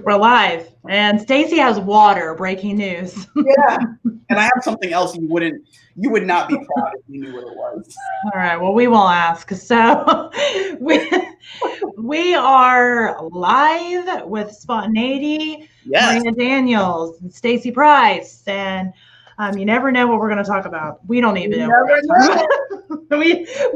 We're live, and Stacey has water. Breaking news. Yeah, and I have something else you would not be proud if you knew what it was. All right. Well, we won't ask. So we are live with Spontaneity, Yes. Marina Daniels, and Stacey Price, and you never know what we're going to talk about. We don't even know. What we're gonna talk about.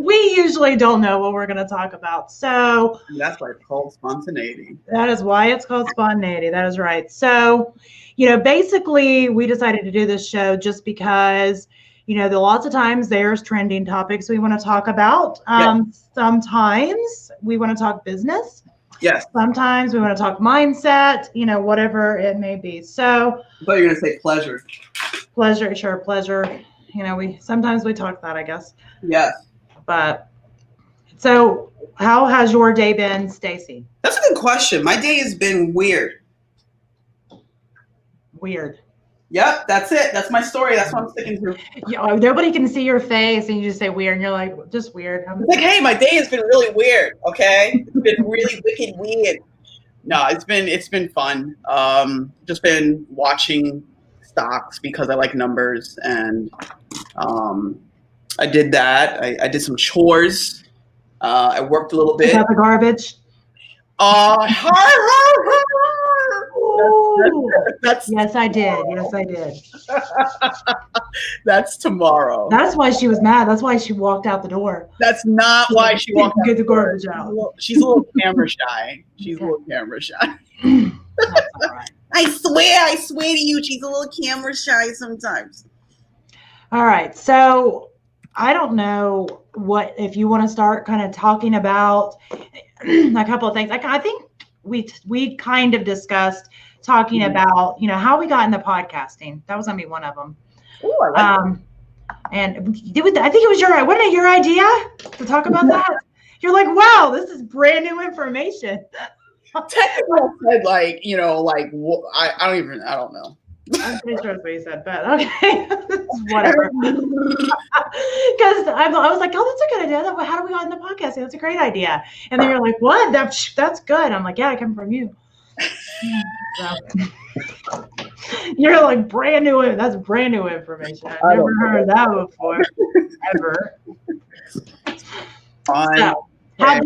We usually don't know what we're going to talk about. So that's why it's called Spontaneity. That is why it's called Spontaneity. That is right. So, basically we decided to do this show just because, lots of times there's trending topics we want to talk about. Sometimes we want to talk business. Yes. Sometimes we want to talk mindset, whatever it may be. So I thought you were going to say pleasure. Pleasure. Sure. Pleasure. Sometimes we talk that, I guess. Yes. But so how has your day been, Stacey? That's a good question. My day has been weird. Weird. Yep, that's it. That's my story. That's what I'm sticking to. Nobody can see your face, and you just say weird, and you're like, just weird. It's like, hey, my day has been really weird. Okay, it's been really wicked weird. No, it's been fun. Just been watching stocks because I like numbers, and I did that. I did some chores. I worked a little bit. Got the garbage. Yes, I did. Yes, I did. That's tomorrow. That's why she was mad. That's why she walked out the door. That's not why she walked out. Get the garbage out. She's a little camera shy. She's a little camera shy. That's all right. I swear to you, she's a little camera shy sometimes. All right. So I don't know if you want to start kind of talking about a couple of things. I think we kind of discussed talking about, how we got into podcasting. That was going to be one of them. Oh, I like and I think it was wasn't it your idea to talk about that? You're like, wow, this is brand new information. Technically, I said I don't know. I'm pretty sure that's what you said, but okay, whatever. Because I was like, oh, that's a good idea. How do we got into podcasting? That's a great idea. And then you're like, what? That's good. I'm like, yeah, I come from you. So, you're like brand new. That's brand new information. I've never heard that before, ever. So, how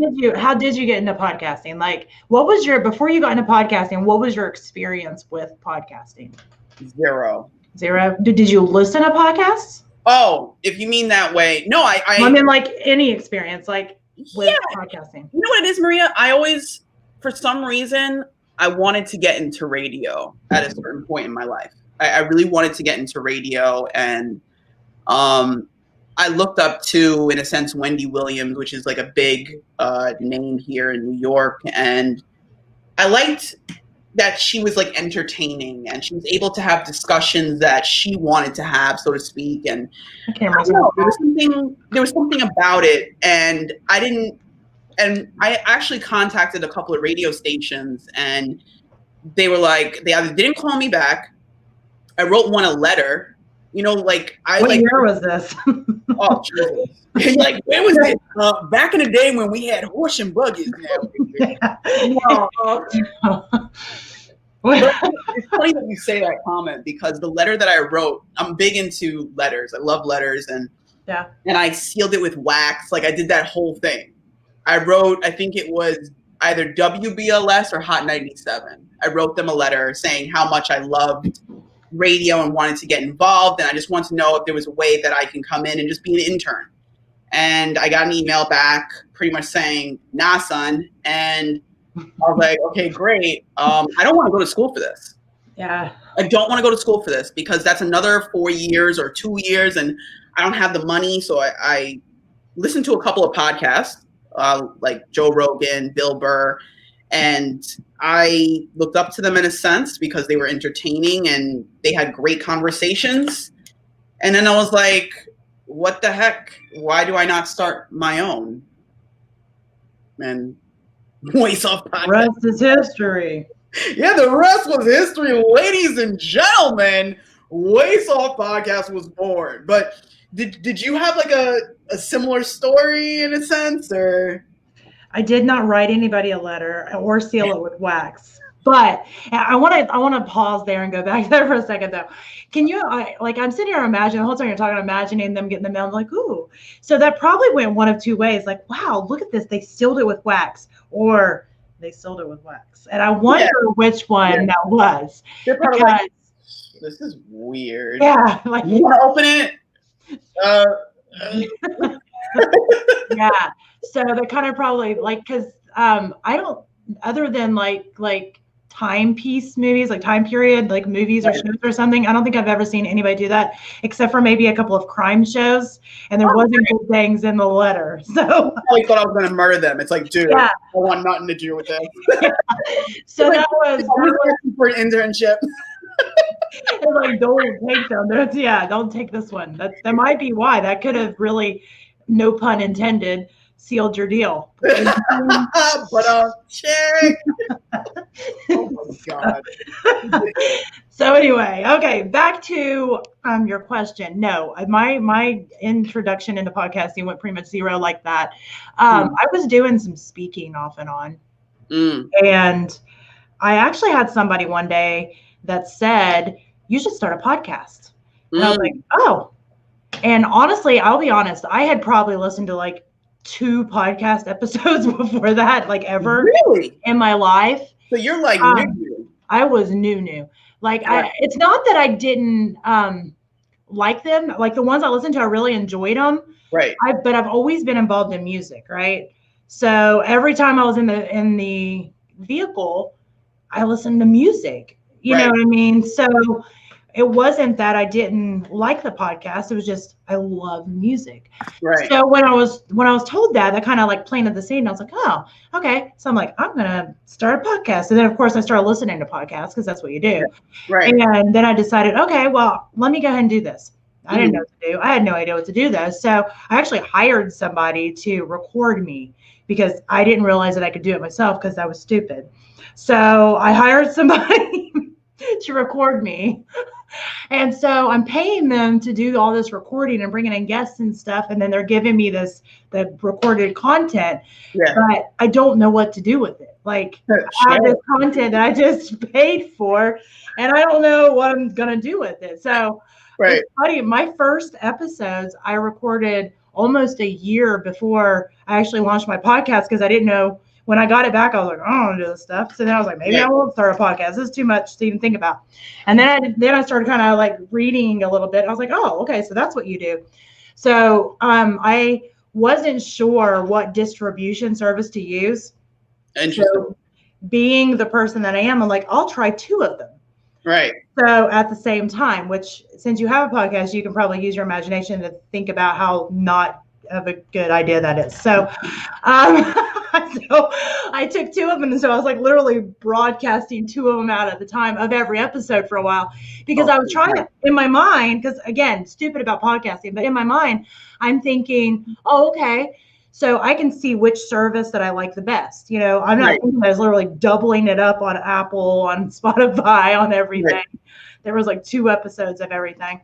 did you get into podcasting? Like, what was before you got into podcasting? What was your experience with podcasting? Zero. Did you listen to podcasts? Oh, if you mean that way. No, I mean, like any experience, like with podcasting. You know what it is, Maria? I always, for some reason, I wanted to get into radio at a certain point in my life. I really wanted to get into radio, and I looked up to, in a sense, Wendy Williams, which is like a big name here in New York, and I liked that she was like entertaining and she was able to have discussions that she wanted to have, so to speak. And I don't know, there was something about it, and I actually contacted a couple of radio stations, and they were like, they either didn't call me back. I wrote one a letter, what year was this? Oh, Jesus. Like, where was it? Back in the day when we had horse and buggies. It's funny that you say that comment, because the letter that I wrote, I'm big into letters. I love letters, and I sealed it with wax. Like, I did that whole thing. I wrote, I think it was either WBLS or Hot 97. I wrote them a letter saying how much I loved radio and wanted to get involved, and I just wanted to know if there was a way that I can come in and just be an intern. And I got an email back pretty much saying, nah, son. And I was like, okay, great. I don't want to go to school for this. Yeah. I don't want to go to school for this, because that's another 4 years or 2 years, and I don't have the money. So I listened to a couple of podcasts, like Joe Rogan, Bill Burr, and I looked up to them in a sense because they were entertaining and they had great conversations. And then I was like, what the heck? Why do I not start my own? And Voice Off podcast. The rest is history. Yeah, the rest was history, ladies and gentlemen. Voice Off podcast was born. But did you have like a similar story in a sense, or? I did not write anybody a letter or seal it with wax. But I want to pause there and go back there for a second though. Can you I'm sitting here imagining the whole time you're talking, imagining them getting the mail. I'm like, ooh. So that probably went one of two ways. Like, wow, look at this. They sealed it with wax, or they sealed it with wax. And I wonder which one that was. They're probably like, this is weird. Yeah. Like, you want to open it? Yeah. So they're kind of probably like, because I don't, other than like timepiece movies, like time period, like movies or shows or something, I don't think I've ever seen anybody do that, except for maybe a couple of crime shows, and there wasn't good things in the letter. So I thought I was going to murder them. It's like, dude, I want nothing to do with them. So that was for an internship. It's like, don't take them. Don't take this one. That might be why. That could have really, no pun intended, sealed your deal. But check. Oh my God. So anyway, okay, back to your question. No, my introduction into podcasting went pretty much zero like that. I was doing some speaking off and on, and I actually had somebody one day that said, you should start a podcast. And I was like, oh. And honestly, I'll be honest, I had probably listened to like 2 podcast episodes before that, like ever in my life. So you're like new. I was new. Like it's not that I didn't like them. Like the ones I listened to, I really enjoyed them. Right. But I've always been involved in music, right? So every time I was in the vehicle, I listened to music. You know what I mean? So it wasn't that I didn't like the podcast. It was just, I love music. Right. So when I was told that kind of like planted the seed, and I was like, oh, okay. So I'm like, I'm going to start a podcast. And then of course I started listening to podcasts, because that's what you do. Right. And then I decided, okay, well, let me go ahead and do this. I didn't know what to do. I had no idea what to do though. So I actually hired somebody to record me, because I didn't realize that I could do it myself, because I was stupid. So I hired somebody to record me. And so I'm paying them to do all this recording and bringing in guests and stuff. And then they're giving me the recorded content, but I don't know what to do with it. Like I have this content that I just paid for, and I don't know what I'm going to do with it. So it's funny, my first episodes I recorded almost a year before I actually launched my podcast, because I didn't know. When I got it back, I was like, I don't want to do this stuff. So then I was like, maybe I won't start a podcast. This is too much to even think about. And then I started kind of like reading a little bit. I was like, oh, okay, so that's what you do. So I wasn't sure what distribution service to use. So being the person that I am, I'm like, I'll try 2 of them. Right. So at the same time, which since you have a podcast, you can probably use your imagination to think about how not of a good idea that is. So, so I took 2 of them, and so I was like literally broadcasting 2 of them out at the time of every episode for a while, because I was trying to, in my mind, because again, stupid about podcasting, but in my mind, I'm thinking, oh, okay, so I can see which service that I like the best. You know, I'm not thinking I was literally doubling it up on Apple, on Spotify, on everything. Right. There was like 2 episodes of everything,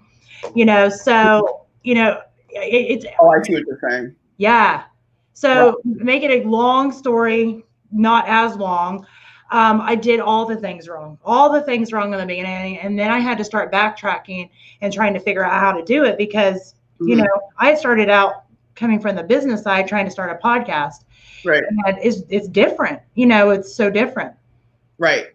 you know, so, you know, it's. Oh, I see what you're saying. Yeah. So make it a long story, not as long. I did all the things wrong in the beginning. And then I had to start backtracking and trying to figure out how to do it, because, you know, I started out coming from the business side, trying to start a podcast. Right. And it's different. You know, it's so different. Right.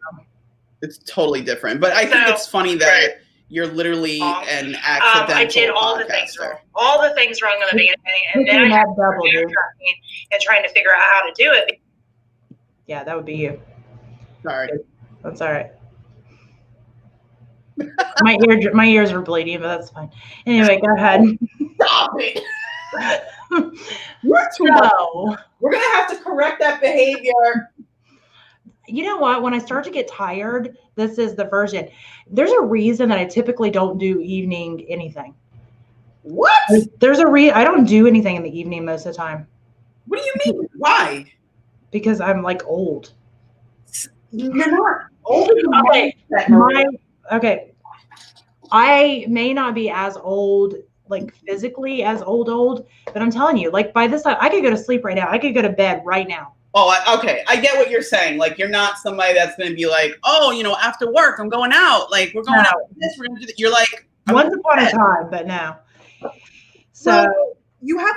It's totally different. But I think it's funny that you're literally an accidental I did all the things wrong. All the things wrong in the beginning, and then I had to start backtracking and trying to figure out how to do it. Yeah, that would be you. Sorry. That's all right. My ears are bleeding, but that's fine. Anyway, go ahead. Stop it. We're too much. We're gonna have to correct that behavior. You know what? When I start to get tired, this is the version. There's a reason that I typically don't do evening anything. What? There's a I don't do anything in the evening most of the time. What do you mean? Why? Because I'm like old. You're not old. Okay. I may not be as old, like physically as old, but I'm telling you, like by this time, I could go to sleep right now. I could go to bed right now. Oh, okay. I get what you're saying. Like, you're not somebody that's going to be like, oh, after work, I'm going out. Like, we're going out with this. We're going to do that. You're like, once upon a time, but now. So well, you have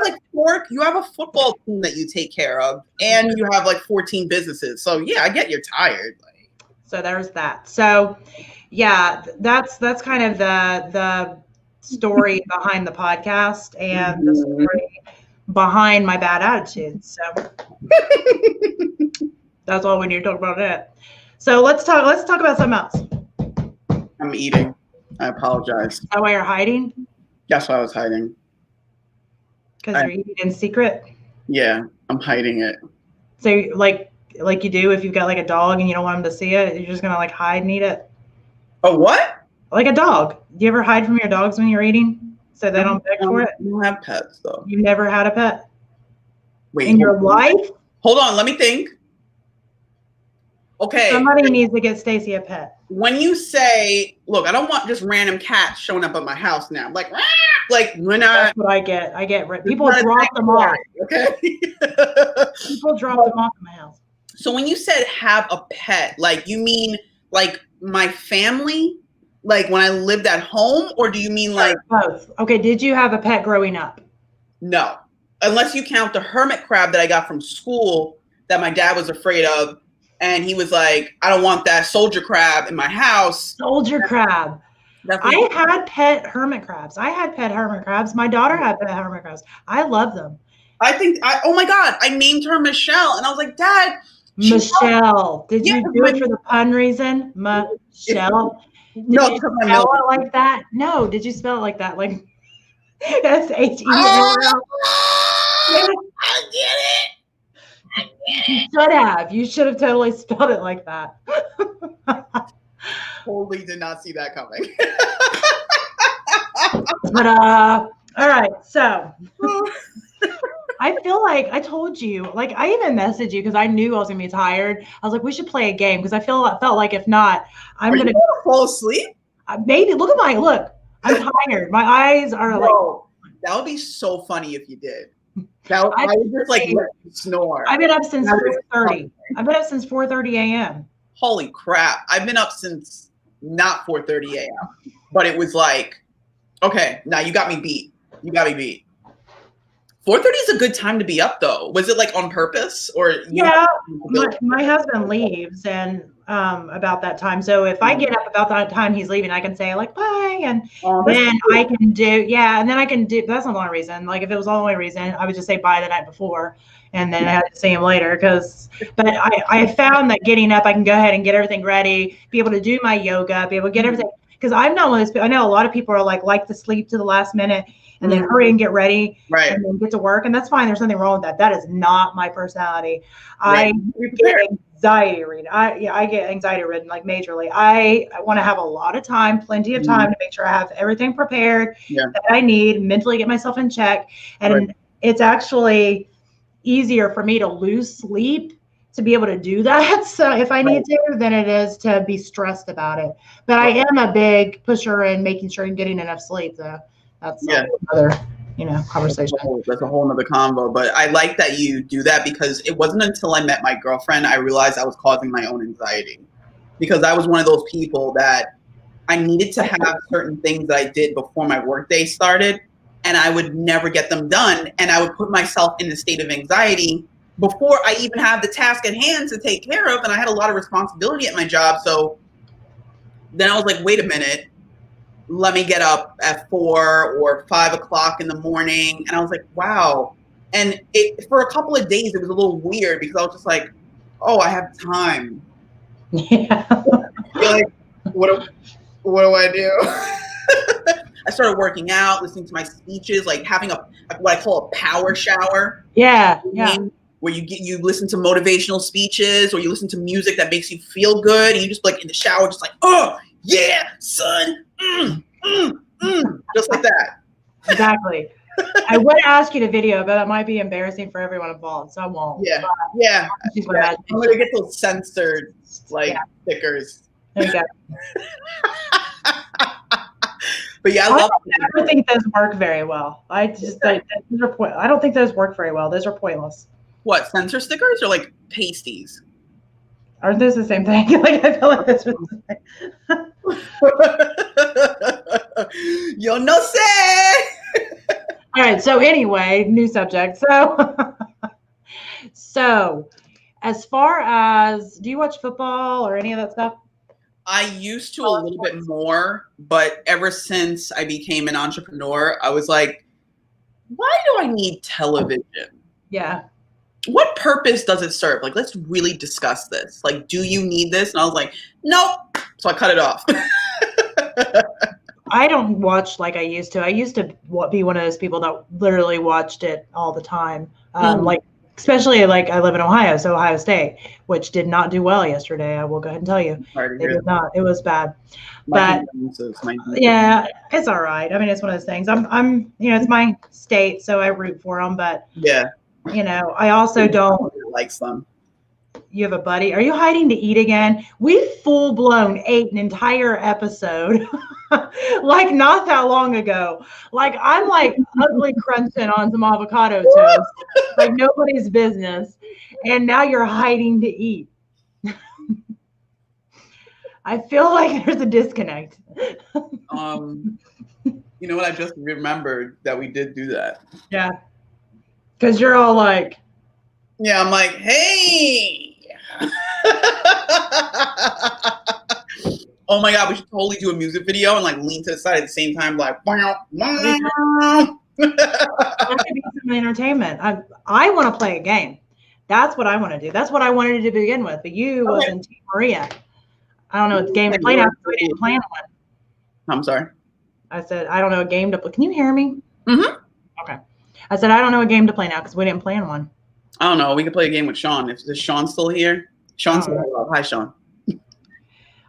you have a football team that you take care of, and you have 14 businesses. So yeah, I get you're tired. So there's that. So yeah, that's kind of the story behind the podcast and the story behind my bad attitude. So that's all we need to talk about it. So let's talk about something else. I'm eating. I apologize. Is that why you're hiding? That's why I was hiding. Because you're eating in secret? Yeah, I'm hiding it. So like you do if you've got a dog and you don't want them to see it, you're just gonna hide and eat it? Oh, what? Like a dog. Do you ever hide from your dogs when you're eating so they don't beg for it? I don't have pets though. You've never had a pet? Wait. In your life? Hold on, let me think. Okay. Somebody needs to get Stacey a pet. When you say, look, I don't want just random cats showing up at my house now. Like when that's what I get. People drop them off. Okay. People drop them off at my house. So when you said have a pet, you mean my family? When I lived at home, or do you mean both? Okay, did you have a pet growing up? No. Unless you count the hermit crab that I got from school that my dad was afraid of. And he was like, I don't want that soldier crab in my house. Soldier crab. I had pet hermit crabs. My daughter had pet hermit crabs. I love them. Oh my God, I named her Michelle. And I was like, Dad. Michelle. Did you do it for the pun reason? Michelle? No, did you spell it like that? No, did you spell it like that? Like S-H-E-L-L? I get it. You should have totally spelled it like that. Totally did not see that coming. But all right, so I feel like I told you, I even messaged you because I knew I was gonna be tired. I was like, we should play a game because I felt like if not, I'm gonna fall asleep. Maybe look. I'm tired. My eyes are that would be so funny if you did. I would just let you snore. I've been up since 4:30. I've been up since 4:30 a.m. Holy crap! I've been up since not 4:30 a.m. But it was okay, now you got me beat. 4:30 is a good time to be up, though. Was it on purpose or? Yeah, my husband leaves and about that time. So if I get up about that time he's leaving, I can say bye, and then I can do and then I can do. That's not the only reason. If it was the only reason, I would just say bye the night before, and then I had to see him later. But I found that getting up, I can go ahead and get everything ready, be able to do my yoga, be able to get everything. Because I'm not one of those. I know a lot of people are like to sleep to the last minute and then hurry and get ready and then get to work. And that's fine. There's nothing wrong with that. That is not my personality. Right. I get anxiety ridden. I get anxiety ridden majorly. I want to have a lot of time, plenty of time to make sure I have everything prepared that I need, mentally get myself in check. And it's actually easier for me to lose sleep to be able to do that. So if I need to, than it is to be stressed about it. But I am a big pusher in making sure I'm getting enough sleep though. That's another, conversation. That's a whole nother convo. But I like that you do that because it wasn't until I met my girlfriend I realized I was causing my own anxiety. Because I was one of those people that I needed to have certain things that I did before my workday started, and I would never get them done. And I would put myself in a state of anxiety before I even had the task at hand to take care of. And I had a lot of responsibility at my job. So then I was like, wait a minute. Let me get up at 4 or 5 o'clock in the morning. And I was like, wow. And for a couple of days, it was a little weird because I was just like, oh, I have time. Yeah. You're like, what do I do? I started working out, listening to my speeches, having what I call a power shower. Yeah. Where you listen to motivational speeches or you listen to music that makes you feel good. And you just in the shower, just oh, yeah, son. Just like that. Exactly. I would ask you to video, but that might be embarrassing for everyone involved, so I won't. Yeah. I'm gonna get those censored stickers. There you go. But yeah, I don't think those work very well. I don't think those work very well. Those are pointless. What, sensor stickers or like pasties? Aren't those the same thing? Like, I feel like this was the same. Yo no sé. All right. So anyway, new subject. So as far as, do you watch football or any of that stuff? I used to a little bit more, but ever since I became an entrepreneur, I was like, why do I need television? Yeah. What purpose does it serve? Like, let's really discuss this. Like, do you need this? And I was like, nope. So I cut it off. I don't watch like I used to. I used to be one of those people that literally watched it all the time. Like, especially like I live in Ohio, so Ohio State, which did not do well yesterday. I will go ahead and tell you. They did not. It was bad. But yeah, it's all right. I mean, it's one of those things. I'm, it's my state, so I root for them. But yeah, I also don't like them. You have a buddy. Are you hiding to eat again? We full blown ate an entire episode, like not that long ago. Like I'm like ugly crunching on some avocado toast, like nobody's business. And now you're hiding to eat. I feel like there's a disconnect. You know what? I just remembered that we did do that. Yeah. Because you're all like. Yeah, I'm like, hey. Oh my God, we should totally do a music video and like lean to the side at the same time, like. That could be some entertainment. I want to play a game. That's what I want to do. That's what I wanted to begin with. But you wasn't Team Maria. I don't know what game to play now. We didn't plan one. I'm sorry. I said I don't know a game to play. Can you hear me? Mm-hmm. Okay. I said I don't know a game to play now because we didn't plan one. I don't know. We could play a game with Sean. Is Sean still here? Sean's still here. Hi, Sean.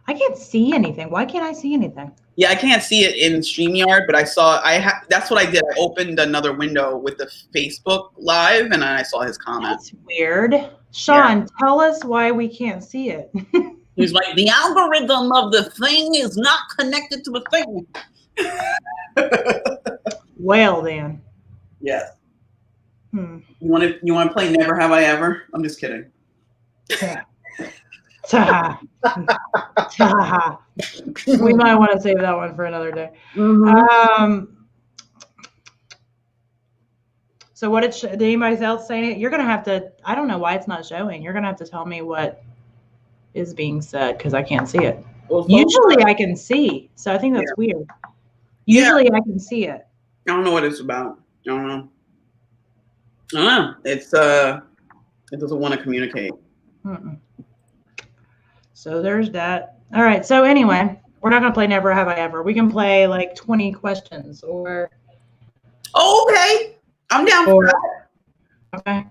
I can't see anything. Why can't I see anything? Yeah, I can't see it in StreamYard, but I saw. That's what I did. I opened another window with the Facebook Live, and I saw his comment. That's weird. Sean, tell us why we can't see it. He's like, the algorithm of the thing is not connected to the thing. Well, then. Yes. You want to play Never Have I Ever? I'm just kidding. We might want to save that one for another day. So what did anybody else say? You're going to have to, I don't know why it's not showing. You're going to have to tell me what is being said because I can't see it. Well, usually I can see. So I think that's weird. Usually I can see it. I don't know what it's about. I don't know. It's it doesn't want to communicate. So there's that. All right. So anyway, we're not gonna play Never Have I Ever. We can play like 20 questions or. Oh, okay. I'm down for that. Okay.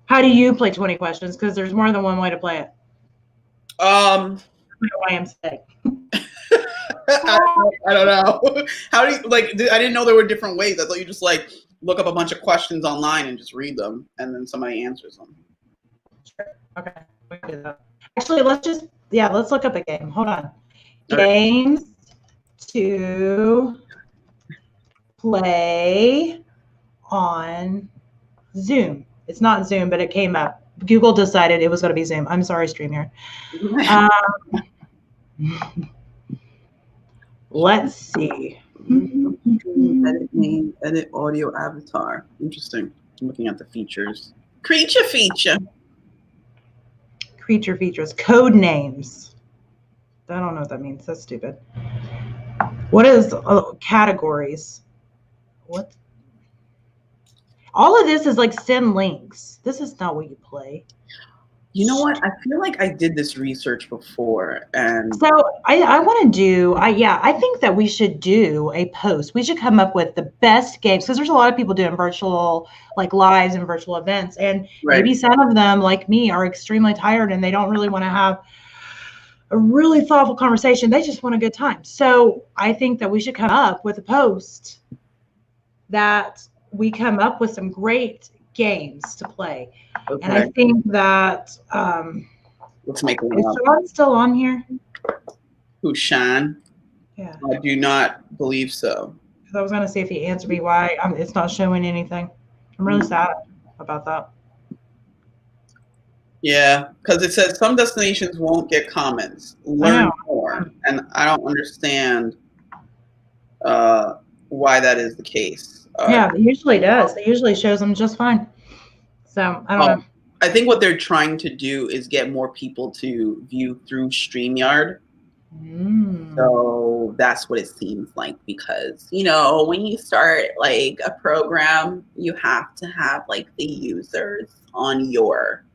How do you play 20 questions? Because there's more than one way to play it. YMCA. I don't know. How do you like? I didn't know there were different ways. I thought you just like look up a bunch of questions online and just read them, and then somebody answers them. Sure. Okay. We can do that. Actually, let's look up a game. Hold on. Games to play on Zoom. It's not Zoom, but it came up. Google decided it was going to be Zoom. I'm sorry, StreamYard. Let's see. Edit name, edit audio avatar. Interesting. I'm looking at the features. Creature feature. Creature features. Code names. I don't know what that means. That's stupid. What is categories? What? All of this is like send links. This is not what you play. You know what? I feel like I did this research before, and so I want to do. I think that we should do a post. We should come up with the best games because there's a lot of people doing virtual like lives and virtual events, and maybe some of them, like me, are extremely tired and they don't really want to have a really thoughtful conversation. They just want a good time. So I think that we should come up with a post that we come up with some great games to play. Okay. And I think that let's make it. Is Sean still on here? Who's Sean? Yeah. I do not believe so. Because I was going to see if he answered me why it's not showing anything. I'm really sad about that. Yeah, because it says some destinations won't get comments. Learn more, and I don't understand why that is the case. Yeah, it usually does. It usually shows them just fine. So I don't know. I think what they're trying to do is get more people to view through StreamYard. So that's what it seems like, because, you know, when you start like a program, you have to have like the users on your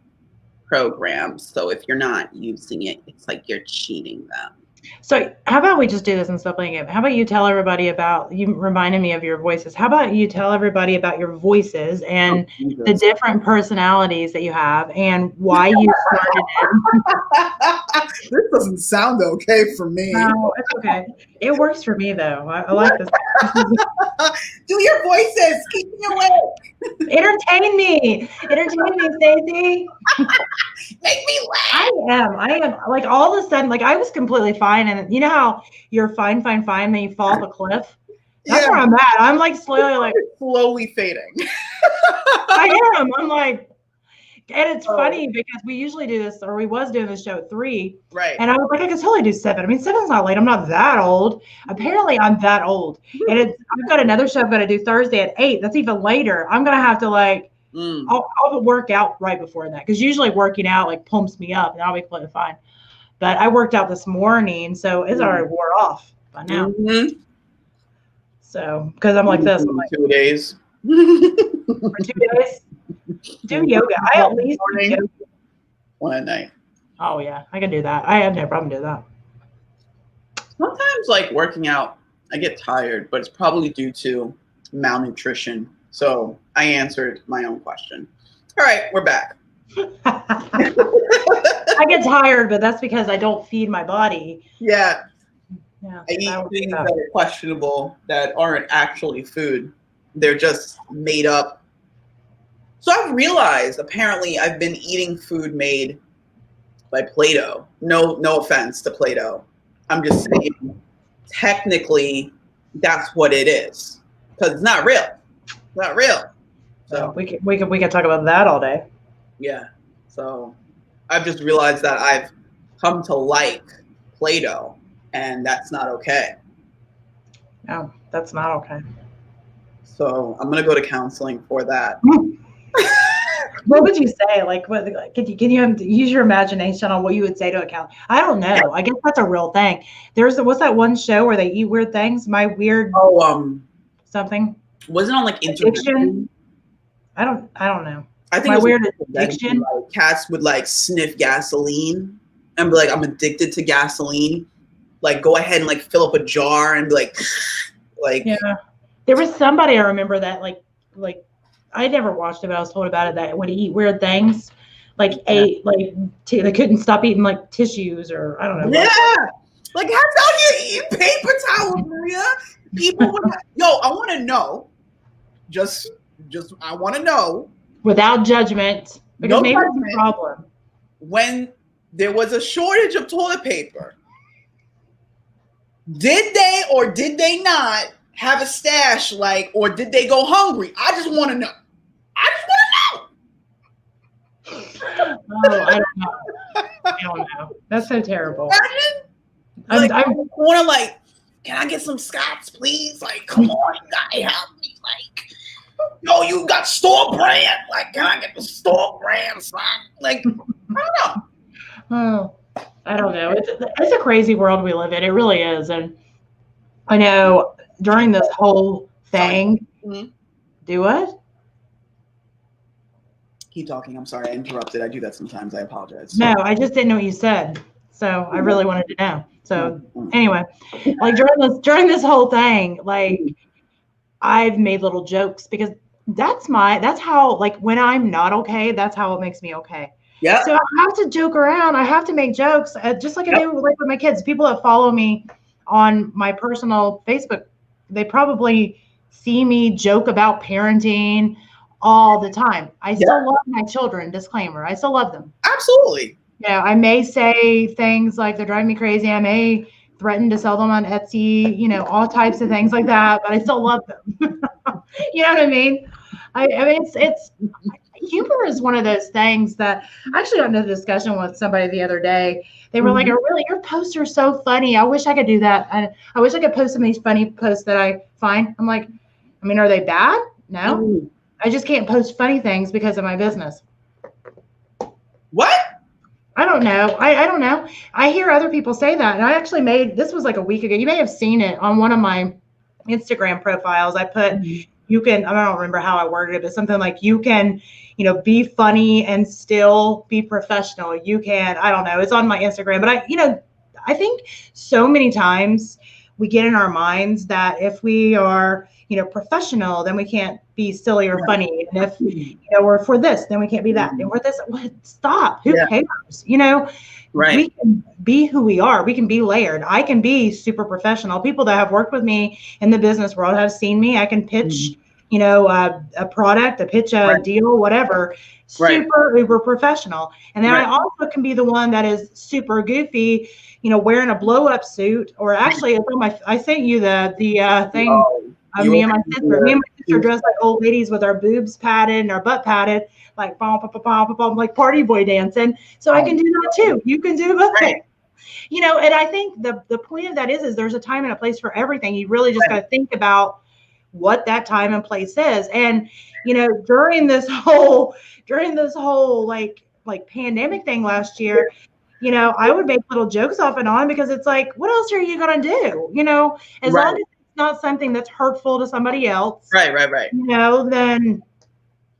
program. So if you're not using it, it's like you're cheating them. So how about we just do this and stop playing it? How about you tell everybody about, you reminded me of your voices. How about you tell everybody about your voices and the different personalities that you have and why you started it? This doesn't sound okay for me. No, it's okay. It works for me though. I like this. Do your voices. Keep me awake. Entertain me, Stacey. Make me laugh. I am. Like all of a sudden, like I was completely fine, and you know how you're fine, then you fall off a cliff. That's where I'm at. I'm like slowly fading. I am. I'm like, and it's funny because we usually do this, or we was doing this show at 3. Right. And I was like, I could totally do 7. I mean, 7's not late. I'm not that old. Apparently, I'm that old. And I've got another show I've got to do Thursday at 8. That's even later. I'm gonna have to like. I'll work out right before that, because usually working out like pumps me up and I'll be completely fine. But I worked out this morning, so it's already wore off by now. So because I'm like this, I'm like 2 days. For 2 days. Do yoga. I at least do yoga. One at night. Oh yeah, I can do that. I have no problem doing that. Sometimes like working out, I get tired, but it's probably due to malnutrition. So I answered my own question. All right, we're back. I get tired, but that's because I don't feed my body. Yeah. Yeah. I eat things that are questionable, that aren't actually food. They're just made up. So I've realized, apparently, I've been eating food made by Play-Doh. No offense to Play-Doh. I'm just saying, technically, that's what it is, because it's not real. Not real. So we can talk about that all day. Yeah. So I've just realized that I've come to like Play-Doh, and that's not okay. No, that's not okay. So I'm gonna go to counseling for that. What would you say? Like, what? Can you use your imagination on what you would say to a counselor? I don't know. I guess that's a real thing. What's that one show where they eat weird things? My weird something. Wasn't on like addiction? I don't know. I think my it was weird addiction. Like, cats would like sniff gasoline and be like, I'm addicted to gasoline. Like, go ahead and like fill up a jar and be like. Yeah. There was somebody I remember that like I never watched it, but I was told about it, that would eat weird things, like ate like they couldn't stop eating like tissues or I don't know. Yeah. Like how you eat paper towels, Maria? People would I want to know. Just I want to know. Without judgment, because maybe it's a problem. When there was a shortage of toilet paper, did they or did they not have a stash, or did they go hungry? I just want to know. Oh, I don't know. That's so terrible. Imagine? I want to can I get some scotch, please? Come on, you gotta help me. Yo, you got store brand. Can I get the store brand, son? I don't know. Oh, I don't know. It's a crazy world we live in. It really is. And I know during this whole thing, do what? Keep talking. I'm sorry, I interrupted. I do that sometimes. I apologize. No, I just didn't know what you said. So I really wanted to know. So anyway, during this whole thing, I've made little jokes because that's how, when I'm not okay, that's how it makes me okay. Yeah. So I have to joke around. I have to make jokes, just like I do with my kids. People that follow me on my personal Facebook, they probably see me joke about parenting all the time. I still love my children. Disclaimer: I still love them. Absolutely. Yeah, I may say things like they're driving me crazy. I may threaten to sell them on Etsy, all types of things like that, but I still love them. You know what I mean? I mean, it's humor is one of those things that I actually got into a discussion with somebody the other day. They were like, really, your posts are so funny. I wish I could do that. I wish I could post some of these funny posts that I find. I'm like, I mean, are they bad? No. I just can't post funny things because of my business. What? I don't know. I don't know. I hear other people say that. And I actually this was like a week ago. You may have seen it on one of my Instagram profiles. I put, you can, I don't remember how I worded it, but something like you can, be funny and still be professional. You can, I don't know. It's on my Instagram, but I think so many times we get in our minds that if we are, professional, then we can't be silly or funny. And if, we're for this, then we can't be that. And we're this, stop. Who cares? Right. We can be who we are. We can be layered. I can be super professional. People that have worked with me in the business world have seen me. I can pitch, a product, pitch a deal, whatever, super uber professional. And then I also can be the one that is super goofy, wearing a blow up suit, or actually it's on I sent you the thing. Me and my sister dressed like old ladies with our boobs padded and our butt padded, like like party boy dancing. So I can do that too. You can do both things. And I think the point of that is there's a time and a place for everything. You really just got to think about what that time and place is. And during this whole like pandemic thing last year, I would make little jokes off and on, because it's like, what else are you gonna do? As long as not something that's hurtful to somebody else. Right. Then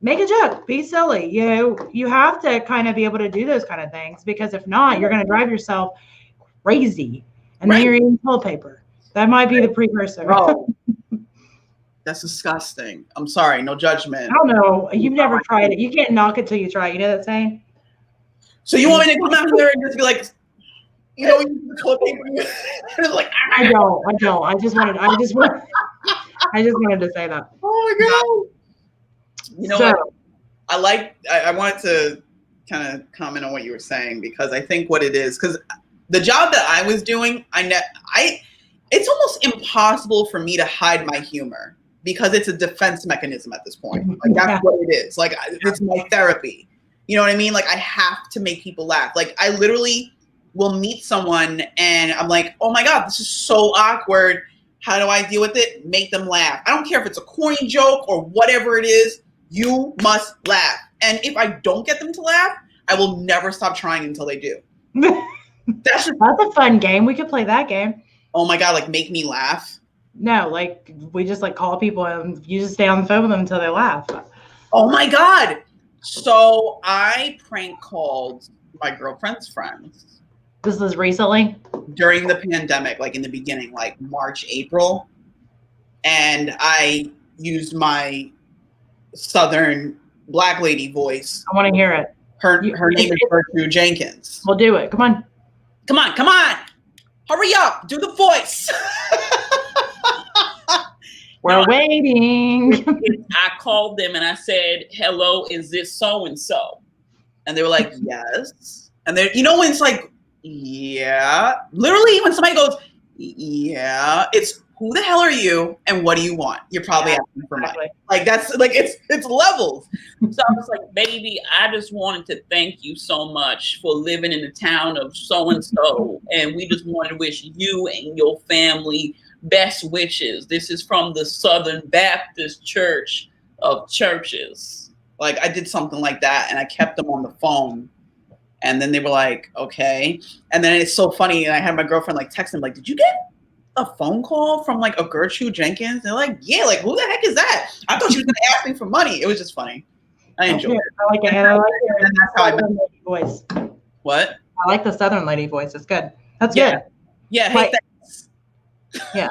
make a joke, be silly. You have to kind of be able to do those kind of things, because if not, you're going to drive yourself crazy. And then you're eating toilet paper. That might be the precursor. Oh, that's disgusting. I'm sorry. No judgment. I don't know. You've never tried it. You can't knock it till you try it. You know that saying? So you want me to come out here and just be like, toilet paper? Like, I don't. I just wanted to say that. Oh my God. What? I wanted to kind of comment on what you were saying, because I think what it is, because the job that I was doing, it's almost impossible for me to hide my humor, because it's a defense mechanism at this point. Like, that's what it is. Like, it's my therapy. You know what I mean? Like, I have to make people laugh. Like, I literally will meet someone and I'm like, oh my God, this is so awkward. How do I deal with it? Make them laugh. I don't care if it's a corny joke or whatever it is. You must laugh. And if I don't get them to laugh, I will never stop trying until they do. That's a fun game. We could play that game. Oh my God, like make me laugh? No, like we just like call people and you just stay on the phone with them until they laugh. Oh my God. So I prank called my girlfriend's friends. This was recently? During the pandemic, like in the beginning, like March, April. And I used my Southern Black lady voice. I want to hear it. Her name is Gertrude Jenkins. We'll do it. Come on. Hurry up. Do the voice. We're waiting. I called them and I said, hello, is this so-and-so? And they were like, yes. And they're, when it's like, yeah. Literally, when somebody goes, yeah, it's who the hell are you and what do you want? You're probably asking for money. Like, that's like, it's levels. So I was like, baby, I just wanted to thank you so much for living in the town of so-and-so. And we just wanted to wish you and your family best wishes. This is from the Southern Baptist Church of Churches. Like, I did something like that and I kept them on the phone. And then they were like, okay. And then it's so funny. And I had my girlfriend like text them, like, did you get a phone call from like a Gertrude Jenkins? They're like, yeah, like who the heck is that? I thought she was gonna ask me for money. It was just funny. I enjoyed it. I like it. And I like your Southern lady voice. What? I like the Southern lady voice. It's good. That's good. Yeah. Hey, thanks. Yeah.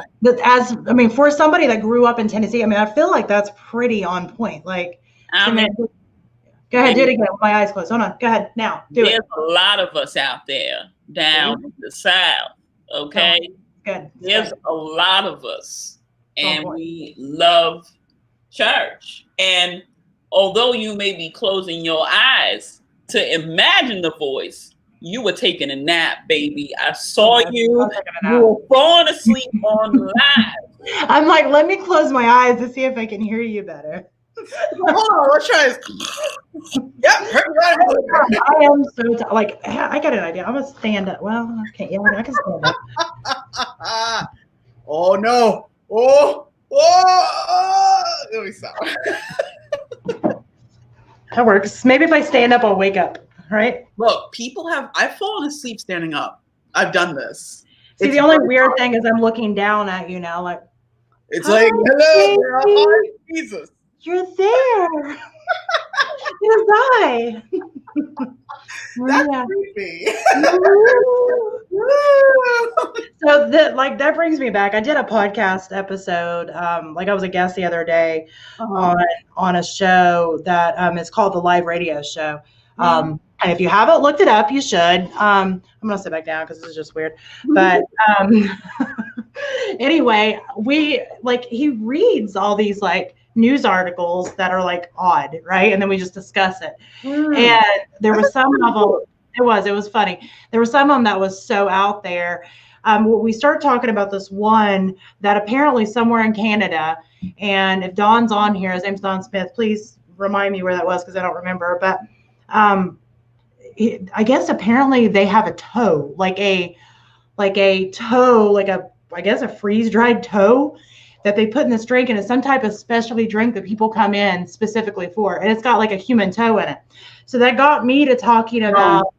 For somebody that grew up in Tennessee, I feel like that's pretty on point. Like, go ahead, do it again with my eyes closed. Hold on. Go ahead now. There's a lot of us out there down in the South. Okay. Good. There's a lot of us, and we love church. And although you may be closing your eyes to imagine the voice, you were taking a nap, baby. I saw you. You were falling asleep on live. I'm like, let me close my eyes to see if I can hear you better. Hold on, let's try this. Yep, I am so like I got an idea. I'm gonna stand up. Well, I can't. Yeah, I can stand up. Oh no! Oh! Let me stop. That works. Maybe if I stand up, I'll wake up. Right? Look, I've fallen asleep standing up. I've done this. See, the only weird thing is I'm looking down at you now, like. It's like, hello, girl. Hi, Jesus. You're there. You're right. That's creepy. So that brings me back. I did a podcast episode. Like I was a guest the other day on a show that is called the Live Radio Show. And if you haven't looked it up, you should. I'm gonna sit back down because this is just weird. But anyway, he reads all these like news articles that are like odd, right? And then we just discuss it. And there were some of them. It was funny. There were some of them that was so out there. We started talking about this one that apparently somewhere in Canada, and if Don's on here, his name's Don Smith, please remind me where that was because I don't remember. But I guess apparently they have a toe, I guess a freeze-dried toe that they put in this drink, and it's some type of specialty drink that people come in specifically for, and it's got like a human toe in it. So that got me to talking about.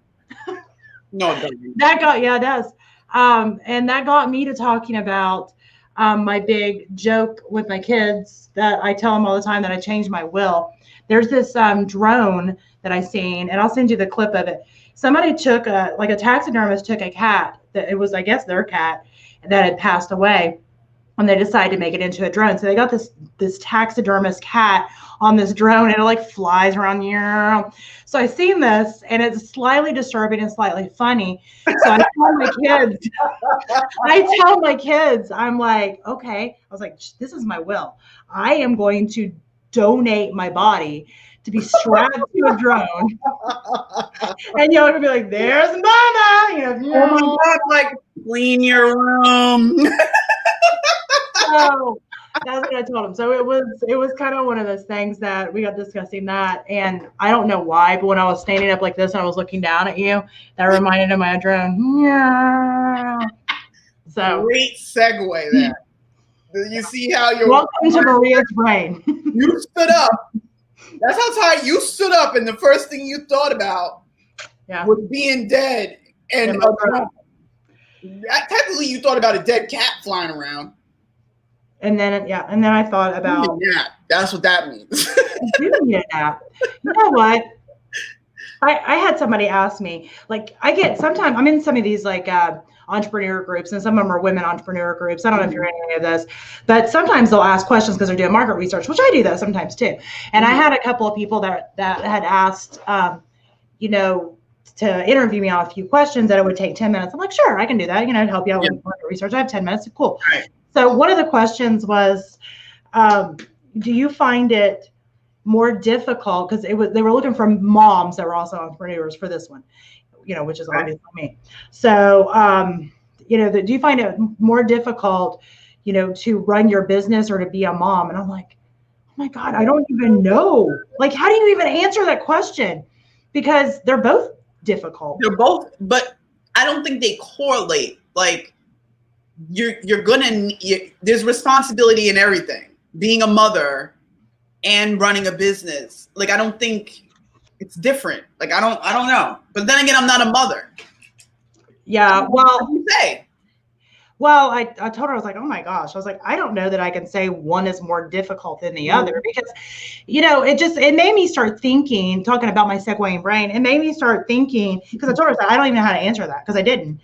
No, it doesn't. It does. And that got me to talking about my big joke with my kids that I tell them all the time that I changed my will. There's this drone that I seen, and I'll send you the clip of it. Somebody took a taxidermist took a cat that it was, I guess, their cat that had passed away, and they decided to make it into a drone. So they got this taxidermist cat on this drone, and it like flies around here. So I seen this, and it's slightly disturbing and slightly funny. So I tell my kids, I'm like, okay. I was like, this is my will. I am going to donate my body to be strapped to a drone. And you're gonna be like, there's Mama. Oh my God, like, clean your room. So that's what I told him. So it was kind of one of those things that we got discussing that, and I don't know why, but when I was standing up like this and I was looking down at you, that reminded him of my drone. Yeah. So great segue there. You see how you're welcome to Maria's brain. You stood up. That's how tight you stood up, and the first thing you thought about was being dead and technically you thought about a dead cat flying around. And then I thought about that's what that means. You know what? I had somebody ask me, like, sometimes I'm in some of these like entrepreneur groups, and some of them are women entrepreneur groups. I don't know if you're in any of those, but sometimes they'll ask questions because they're doing market research, which I do that sometimes too. And I had a couple of people that had asked, to interview me on a few questions that it would take 10 minutes. I'm like, sure, I can do that. To help you out with market research. I have 10 minutes. Cool. Right. So one of the questions was, do you find it more difficult? Because they were looking for moms that were also entrepreneurs for this one, which is obviously me. So, do you find it more difficult, to run your business or to be a mom? And I'm like, oh my God, I don't even know. Like, how do you even answer that question? Because they're both difficult. They're both, but I don't think they correlate. Like, there's responsibility in everything. Being a mother and running a business. Like, I don't think it's different. Like, I don't know. But then again, I'm not a mother. Yeah. Well, what do you say? Well, I told her, I was like, oh my gosh. I was like, I don't know that I can say one is more difficult than the other, because, it made me start thinking, talking about my segueing brain. It made me start thinking, because I told her, I don't even know how to answer that, because I didn't.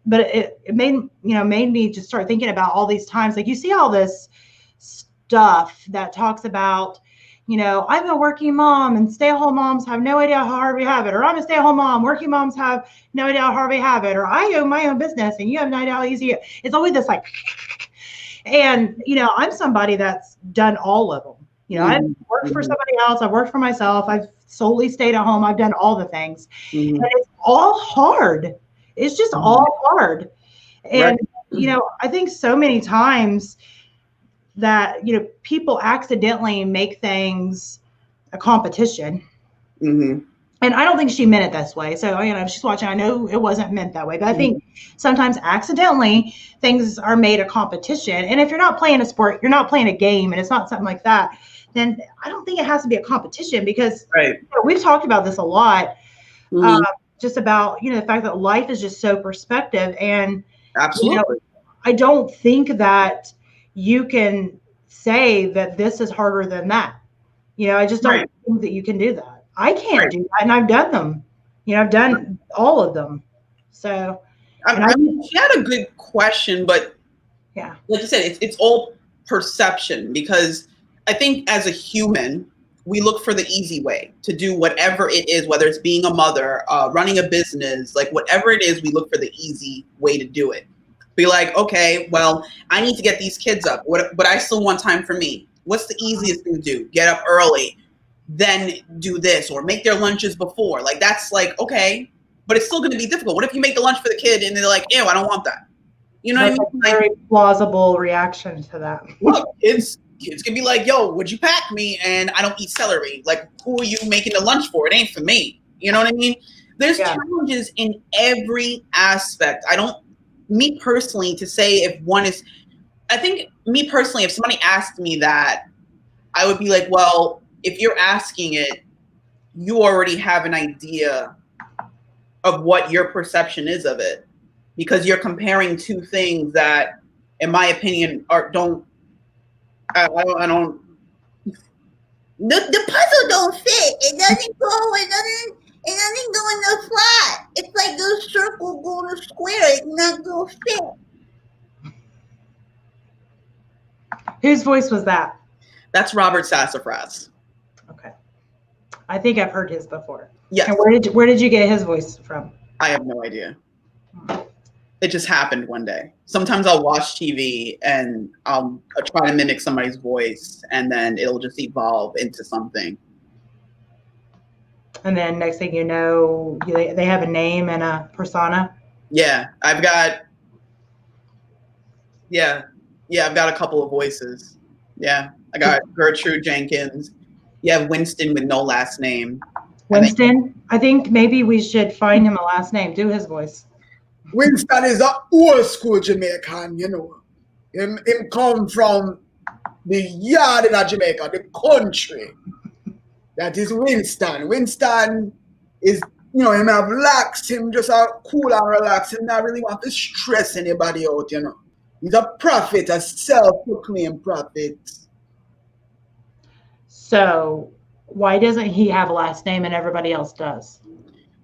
But it made me just start thinking about all these times. Like, you see all this stuff that talks about, I'm a working mom and stay-at-home moms have no idea how hard we have it. Or I'm a stay-at-home mom, working moms have no idea how hard we have it. Or I own my own business and you have no idea how easy it is. It's always this like, and, I'm somebody that's done all of them. I've worked for somebody else. I've worked for myself. I've solely stayed at home. I've done all the things. And it's all hard. It's just all hard. And, I think so many times that, people accidentally make things a competition. Mm-hmm. And I don't think she meant it this way. So, if she's watching, I know it wasn't meant that way. But I think sometimes accidentally things are made a competition. And if you're not playing a sport, you're not playing a game, and it's not something like that, then I don't think it has to be a competition, because we've talked about this a lot, just about, the fact that life is just so perspective. And absolutely, I don't think that you can say that this is harder than that. I just don't think that you can do that. I can't do that, and I've done them. I've done all of them. So, I mean, she had a good question, but yeah, like you said, it's all perception, because I think as a human, we look for the easy way to do whatever it is, whether it's being a mother, running a business, like whatever it is, we look for the easy way to do it. Be like, okay, well, I need to get these kids up, but I still want time for me. What's the easiest thing to do? Get up early, then do this, or make their lunches before. Like, that's like, okay, but it's still going to be difficult. What if you make the lunch for the kid and they're like, ew, I don't want that? You know that's what I mean? A very plausible reaction to that. Look, kids can be like, yo, would you pack me? And I don't eat celery. Like, who are you making the lunch for? It ain't for me. You know what I mean? There's challenges in every aspect. Me personally, to say if one is, I think me personally, if somebody asked me that, I would be like, well, if you're asking it, you already have an idea of what your perception is of it, because you're comparing two things that, in my opinion, the puzzle don't fit. It doesn't go. It doesn't go in the flat. It's like the circle go to square. It's not going to fit. Whose voice was that? That's Robert Sassafras. Okay. I think I've heard his before. Yes. And where did you get his voice from? I have no idea. It just happened one day. Sometimes I'll watch TV and I'll try to mimic somebody's voice, and then it'll just evolve into something. And then next thing you know, they have a name and a persona. Yeah, I've got a couple of voices. Yeah, I got Gertrude Jenkins. You have Winston with no last name. Winston? I think maybe we should find him a last name. Do his voice. Winston is an old school Jamaican, Him come from the yard in Jamaica, the country. That is Winston. Winston is, him have relaxed, him just cool and relaxed, him not really want to stress anybody out, He's a prophet, a self-proclaimed prophet. So why doesn't he have a last name and everybody else does?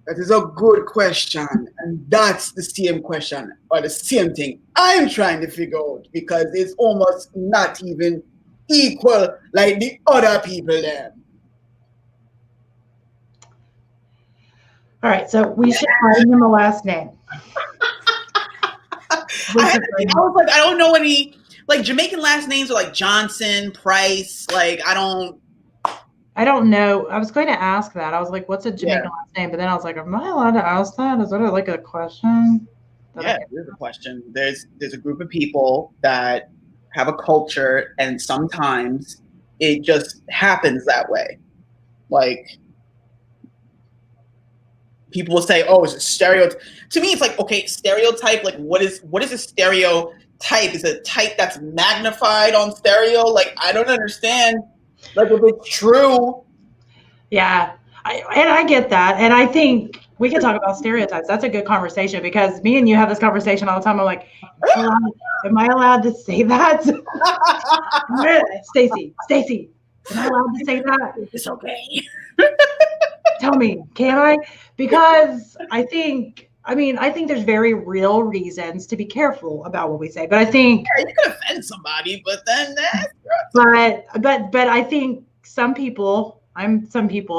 That is a good question. And that's the same question, or the same thing I'm trying to figure out, because it's almost not even equal like the other people there. All right, so we should find him a last name. I was like, I don't know any, like, Jamaican last names are like Johnson, Price. Like, I don't know. I was going to ask that. I was like, what's a Jamaican last name? But then I was like, am I allowed to ask that? Is that like a question? There's a question. There's a group of people that have a culture, and sometimes it just happens that way. Like, people will say, oh, it's a stereotype. To me, it's like, okay, stereotype, like what is a stereotype? Is it a type that's magnified on stereo? Like, I don't understand. Like, if it's true. Yeah, I get that. And I think we can talk about stereotypes. That's a good conversation, because me and you have this conversation all the time. I'm like, am I allowed to say that? Stacey, am I allowed to say that? It's okay. Tell me, can I? Because I think there's very real reasons to be careful about what we say. But I think you could offend somebody, but then but I think some people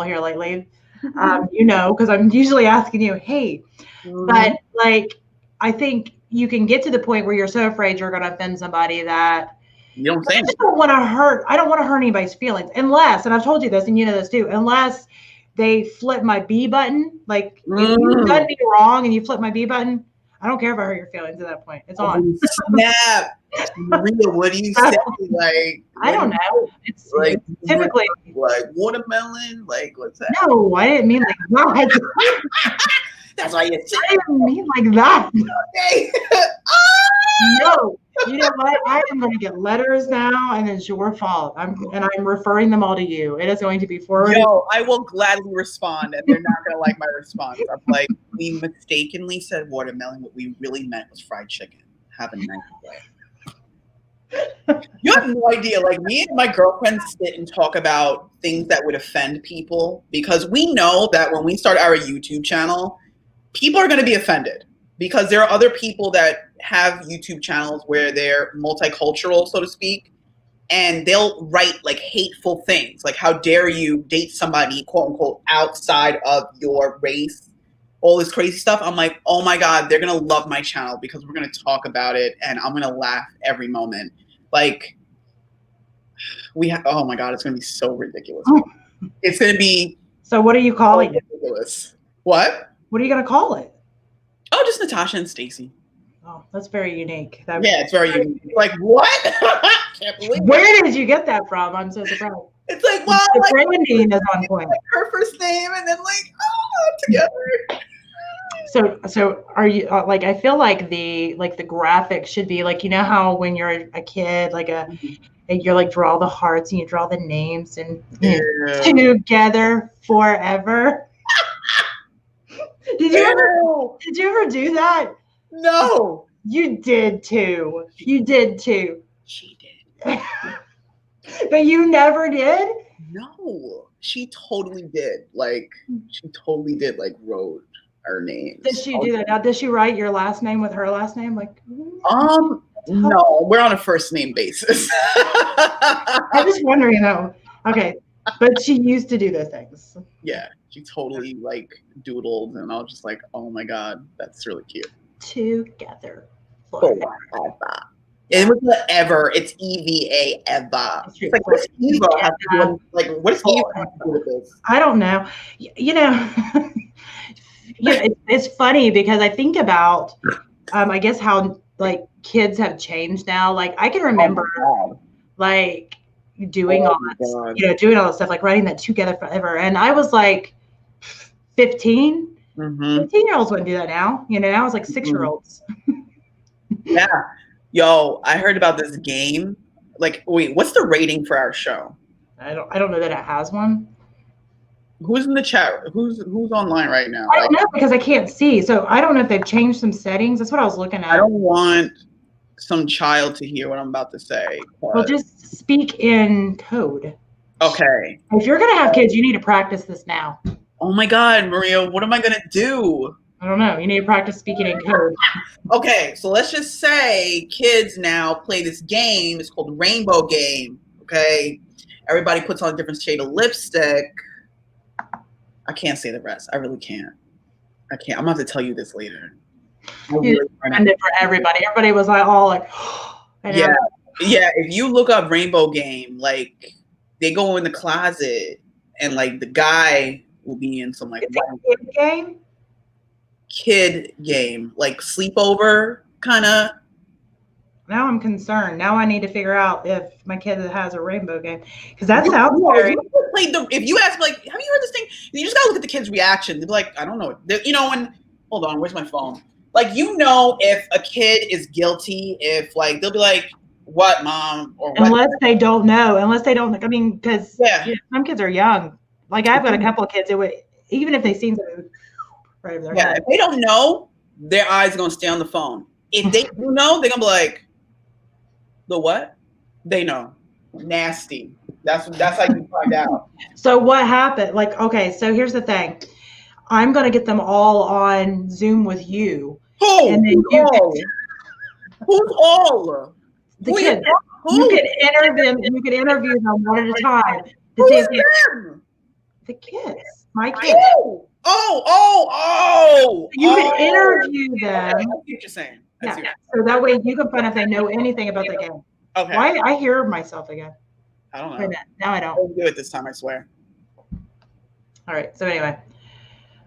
here lately, because I'm usually asking you, hey, but like, I think you can get to the point where you're so afraid you're going to offend somebody that you don't say anything. I don't want to hurt anybody's feelings, unless, and I've told you this, and you know this too, unless they flip my B button. Like, if you done me wrong and you flip my B button, I don't care if I hurt your feelings at that point. It's Oh, on. snap. Maria, what do you say? Like, I don't know. It's like typically like watermelon. Like, what's that? no. I didn't mean like that. That's why you say I didn't mean like that. okay. No. You know what? I am going to get letters now, and it's your fault. I'm referring them all to you. It is going to be forwarded. Yo, I will gladly respond, and they're not gonna like my response. I'm like, we mistakenly said watermelon. What we really meant was fried chicken. Have a nice day. You have no idea. Like, me and my girlfriend sit and talk about things that would offend people, because we know that when we start our YouTube channel, people are going to be offended, because there are other people that have YouTube channels where they're multicultural, so to speak, and they'll write like hateful things, like, how dare you date somebody, quote unquote, outside of your race, all this crazy stuff. I'm like, oh my God, they're going to love my channel, because we're going to talk about it and I'm going to laugh every moment. Like, oh my God, it's going to be so ridiculous. It's going to be. So what are you calling it? Ridiculous. What? What are you going to call it? Oh, just Natasha and Stacey. Oh, that's very unique. Yeah, it's very unique. Like, what? Can't believe Where did you get that from? I'm so surprised. It's like, well, the like, branding is on point. like her first name, and then like, oh, together. So are you like? I feel like the graphic should be like, you know how when you're a kid, like and you're like draw the hearts and you draw the names and together forever. Did you ever do that? No. You did too. You did too. She did. But you never did? No. She totally did. Like, she totally did, like, wrote our names. Did she do that? Now, did she write your last name with her last name? Like, no, we're on a first name basis. I'm just wondering though. Okay. But she used to do those things. Yeah. She totally like doodled, and I was just like, oh my God, that's really cute. Together. Forever. It was the ever. It's EVA Eva. It's like, what's Eva have to do? Like, what's Eva have to do with this? I don't know. You know, it's funny because I think about, I guess how like kids have changed now. Like I can remember, like doing all that stuff, like writing that together forever, and I was like 15. 15-year-olds wouldn't do that now. You know, now it's like 6-year-olds. Yeah. Yo, I heard about this game. Like, wait, what's the rating for our show? I don't know that it has one. Who's in the chat? Who's online right now? I don't know because I can't see. So I don't know if they've changed some settings. That's what I was looking at. I don't want some child to hear what I'm about to say. Well, just speak in code. Okay. If you're going to have kids, you need to practice this now. Oh my God, Maria, what am I going to do? I don't know. You need to practice speaking in code. Okay, so let's just say kids now play this game. It's called the Rainbow Game. Okay. Everybody puts on a different shade of lipstick. I can't say the rest. I really can't. I can't. I'm going to have to tell you this later. It for everybody. Everybody was like, all like, yeah. Yeah. If you look up Rainbow Game, like they go in the closet and like the guy will be in some like kid game, like sleepover kind of. Now I'm concerned. Now I need to figure out if my kid has a Rainbow Game, because that sounds scary. If you ask me, like, have you heard this thing? You just gotta look at the kid's reaction. They'll be like, I don't know. You know, when hold on, where's my phone? Like, you know, if a kid is guilty, if like they'll be like, what, mom? Or what? Unless they don't know. I mean, because some kids are young. Like I've got a couple of kids that would, even if they seen something right over their head. If they don't know, their eyes are gonna stay on the phone. If they do know, they're gonna be like, the what? They know. Nasty. That's how you find out. So what happened? Like, okay, so here's the thing. I'm gonna get them all on Zoom with you. Who's all? The kids. You could interview them one at a time to see if the kids. My kids. You can interview them. I see what you're saying. So that way you can find out if they know anything about the game. Okay. Why I hear myself again? I don't know. Now I don't. I'll do it this time, I swear. All right. So anyway,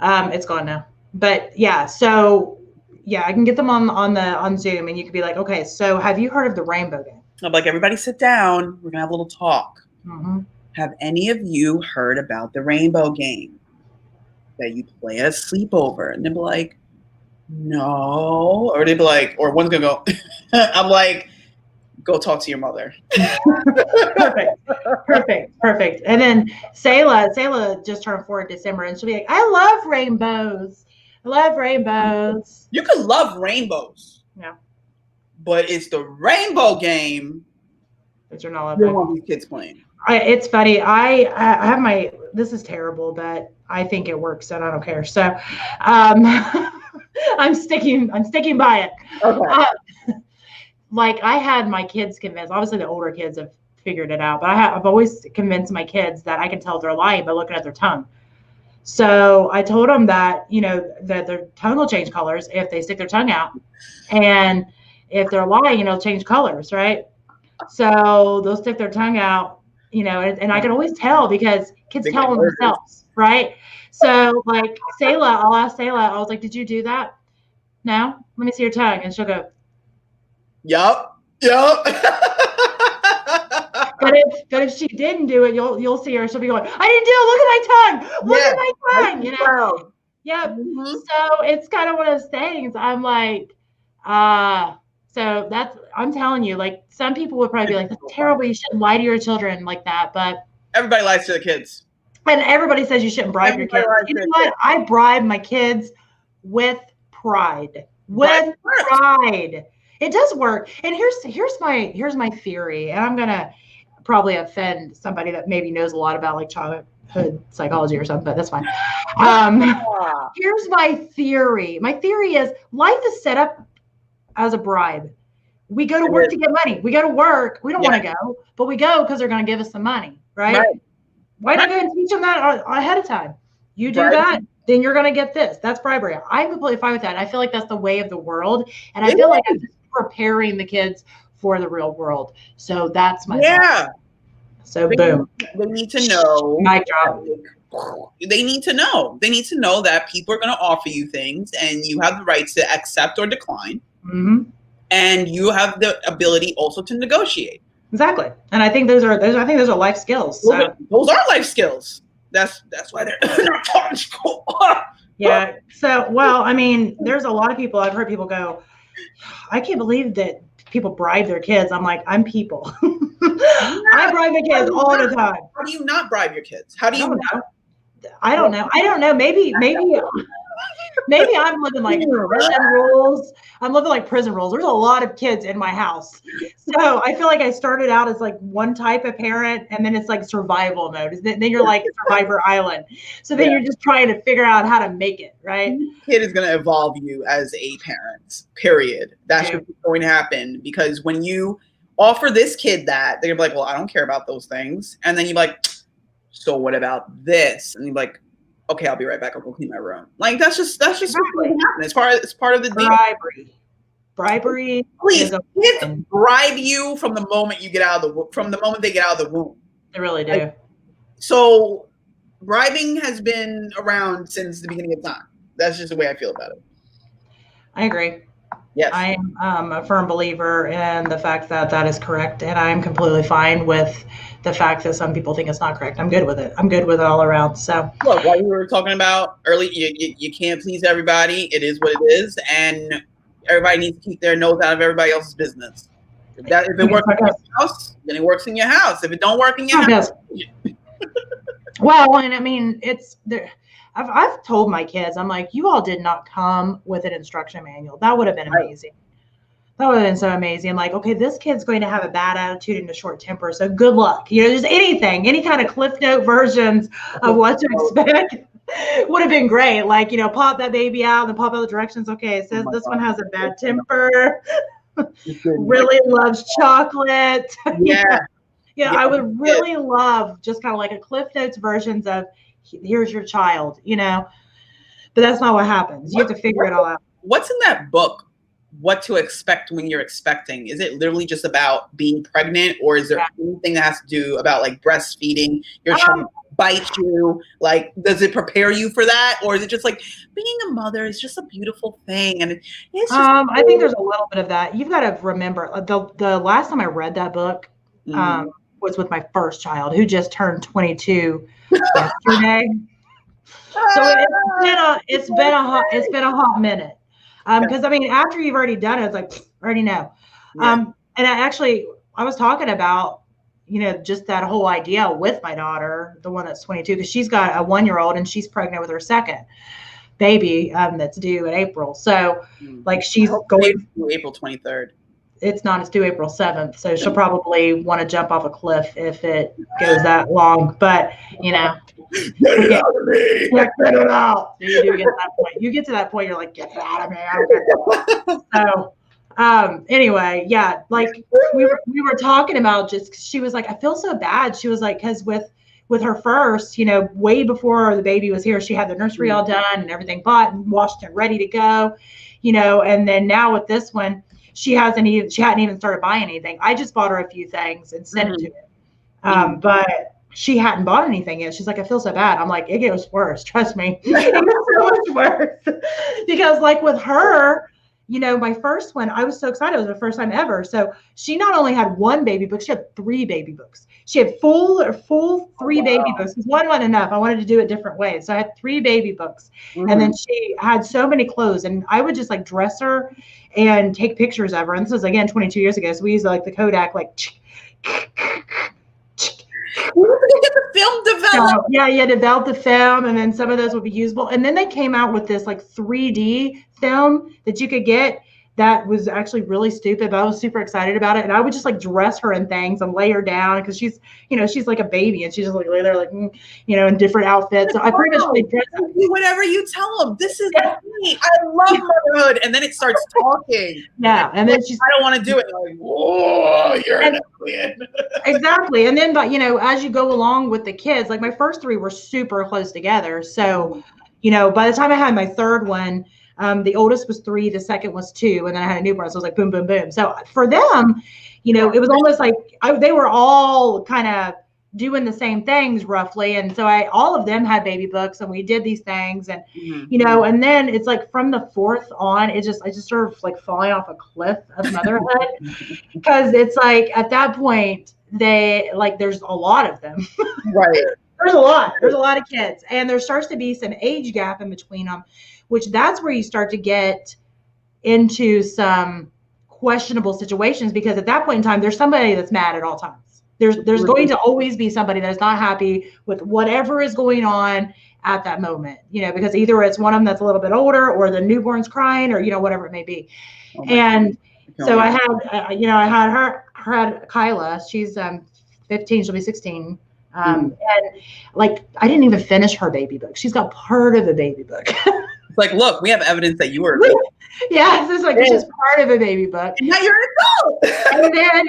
it's gone now. But yeah, so I can get them on Zoom, and you could be like, okay, so have you heard of the rainbow game? I'm like, everybody sit down. We're gonna have a little talk. Mm-hmm. Have any of you heard about the rainbow game that you play at a sleepover? And they'll be like, no. Or they'd be like, or one's gonna go, I'm like, go talk to your mother. Perfect. And then Sayla just turned 4 in December, and she'll be like, I love rainbows. You can love rainbows. Yeah. But it's the rainbow game that you're not allowed you don't want these kids playing. It's funny. I have this is terrible, but I think it works and I don't care. So I'm sticking by it. Okay. Like I had my kids convinced, obviously the older kids have figured it out, but I've always convinced my kids that I can tell if they're lying by looking at their tongue. So I told them that, that their tongue will change colors if they stick their tongue out. And if they're lying, it'll change colors, right? So they'll stick their tongue out, and I can always tell because kids tell them themselves, right? So like I'll ask Sayla, I was like, did you do that? No? Let me see your tongue. And she'll go, Yup. But if she didn't do it, you'll see her. She'll be going, I didn't do it. Look at my tongue. Yeah. Mm-hmm. So it's kind of one of those things. I'm like, so I'm telling you, like some people would probably be like, that's terrible. You shouldn't lie to your children like that. But everybody lies to their kids. And everybody says you shouldn't bribe your kids. You know what? I bribe my kids with pride. With pride. It does work. And here's my theory. And I'm gonna probably offend somebody that maybe knows a lot about like childhood psychology or something, but that's fine. Here's my theory. My theory is life is set up as a bribe. We go to work to get money. We go to work. We don't want to go, but we go because they're going to give us the money, right? Why not go and teach them that ahead of time? You do that, then you're going to get this. That's bribery. I'm completely fine with that. I feel like that's the way of the world. And I feel like I'm just preparing the kids for the real world. So that's my thought. So boom. They need to know. Mic drop. They need to know. They need to know that people are going to offer you things and you have the right to accept or decline. Mm-hmm. And you have the ability also to negotiate. Exactly. And I think those are life skills. So. Those are life skills. That's why they're not taught in school. Yeah. So, well, I mean, there's a lot of people, I've heard people go, I can't believe that people bribe their kids. I'm like, I'm people. I bribe my kids all the time. How do you not bribe your kids? How do you know? I don't know. Maybe I'm living like prison rules. I'm living like prison rules. There's a lot of kids in my house. So I feel like I started out as like one type of parent and then it's like survival mode. Then you're like Survivor Island. So then you're just trying to figure out how to make it, right? Kid is going to evolve you as a parent, period. That's what's going to happen because when you offer this kid that, they're going to be like, well, I don't care about those things. And then you're like, so what about this? And you're like, okay, I'll be right back. I'll go clean my room. Like that's just what's going to happen. It's part of the deal. Bribery. Please, kids bribe you from the moment they get out of the womb. They really do. Like, so bribing has been around since the beginning of time. That's just the way I feel about it. I agree. Yes. I am a firm believer in the fact that that is correct. And I'm completely fine with the fact that some people think it's not correct. I'm good with it. I'm good with it all around. So look, what we were talking about early, you can't please everybody. It is what it is. And everybody needs to keep their nose out of everybody else's business. If it works in your house, then it works in your house. If it don't work in your house. Well, and I mean, it's there. I've told my kids, I'm like, you all did not come with an instruction manual. That would have been amazing. That would have been so amazing. Like, okay, this kid's going to have a bad attitude and a short temper, so good luck. Just anything, any kind of Cliff Note versions of what to expect would have been great. Like, pop that baby out and pop out the directions. Okay, it says this one has a bad temper, really loves chocolate. Yeah, I would really love just kind of like a Cliff Notes versions of, here's your child, but that's not what happens. You have to figure it all out. What's in that book? What to expect when you're expecting? Is it literally just about being pregnant, or is there anything that has to do about like breastfeeding your child bite you? Like, does it prepare you for that? Or is it just like being a mother is just a beautiful thing? And it's just I think there's a little bit of that. You've got to remember the last time I read that book was with my first child, who just turned 22 yesterday. So it's been a hot minute. Because I mean, after you've already done it, it's like, I already know. Yeah. And I was talking about, just that whole idea with my daughter, the one that's 22, because she's got a 1-year-old and she's pregnant with her second baby that's due in April. So like she's going April 23rd. It's not, it's due April 7th. So she'll probably want to jump off a cliff if it goes that long. But Get it out of me. Get it out. You do get to that point. You get to that point, you're like, get it out of me. I don't care. So anyway, yeah, like we were talking about, just she was like, I feel so bad. She was like, because with her first, way before the baby was here, she had the nursery all done and everything bought and washed and ready to go, and then now with this one, she hadn't even started buying anything. I just bought her a few things and sent it to her. But she hadn't bought anything yet. She's like, I feel so bad. I'm like, it gets worse. Trust me. It gets so much worse. Because like with her, my first one, I was so excited. It was the first time ever. So she not only had one baby book, she had 3 baby books. She had full 3 baby books. Because one wasn't enough. I wanted to do it different ways. So I had 3 baby books. And then she had so many clothes. And I would just like dress her and take pictures of her. And this was, again, 22 years ago. So we used like the Kodak, like, we were going to get the film developed. So, develop the film, and then some of those would be usable. And then they came out with this like 3D film that you could get that was actually really stupid, but I was super excited about it. And I would just like dress her in things and lay her down because she's, she's like a baby and she's just like lay there like, in different outfits. So I pretty much like dress her. Whatever you tell them, this is me. I love motherhood. And then it starts talking. Yeah. And then she's, I don't want to do it. Like, whoa, you're an alien. Exactly. And then, but, as you go along with the kids, like my first 3 were super close together. So, by the time I had my third one, the oldest was 3, the second was 2, and then I had a newborn. So it was like boom, boom, boom. So for them, it was almost like they were all kind of doing the same things roughly. And so all of them had baby books and we did these things and, and then it's like from the 4th on, I just sort of like falling off a cliff of motherhood because it's like at that point, there's a lot of them. Right. There's a lot of kids and there starts to be some age gap in between them, which that's where you start to get into some questionable situations because at that point in time, there's somebody that's mad at all times. There's going to always be somebody that's not happy with whatever is going on at that moment, because either it's one of them that's a little bit older or the newborn's crying or, whatever it may be. And so I had Kyla, she's 15, she'll be 16. And like, I didn't even finish her baby book. She's got part of a baby book. It's like, look, we have evidence that you were. Yeah, it's like it's just part of a baby book. And now you're an adult.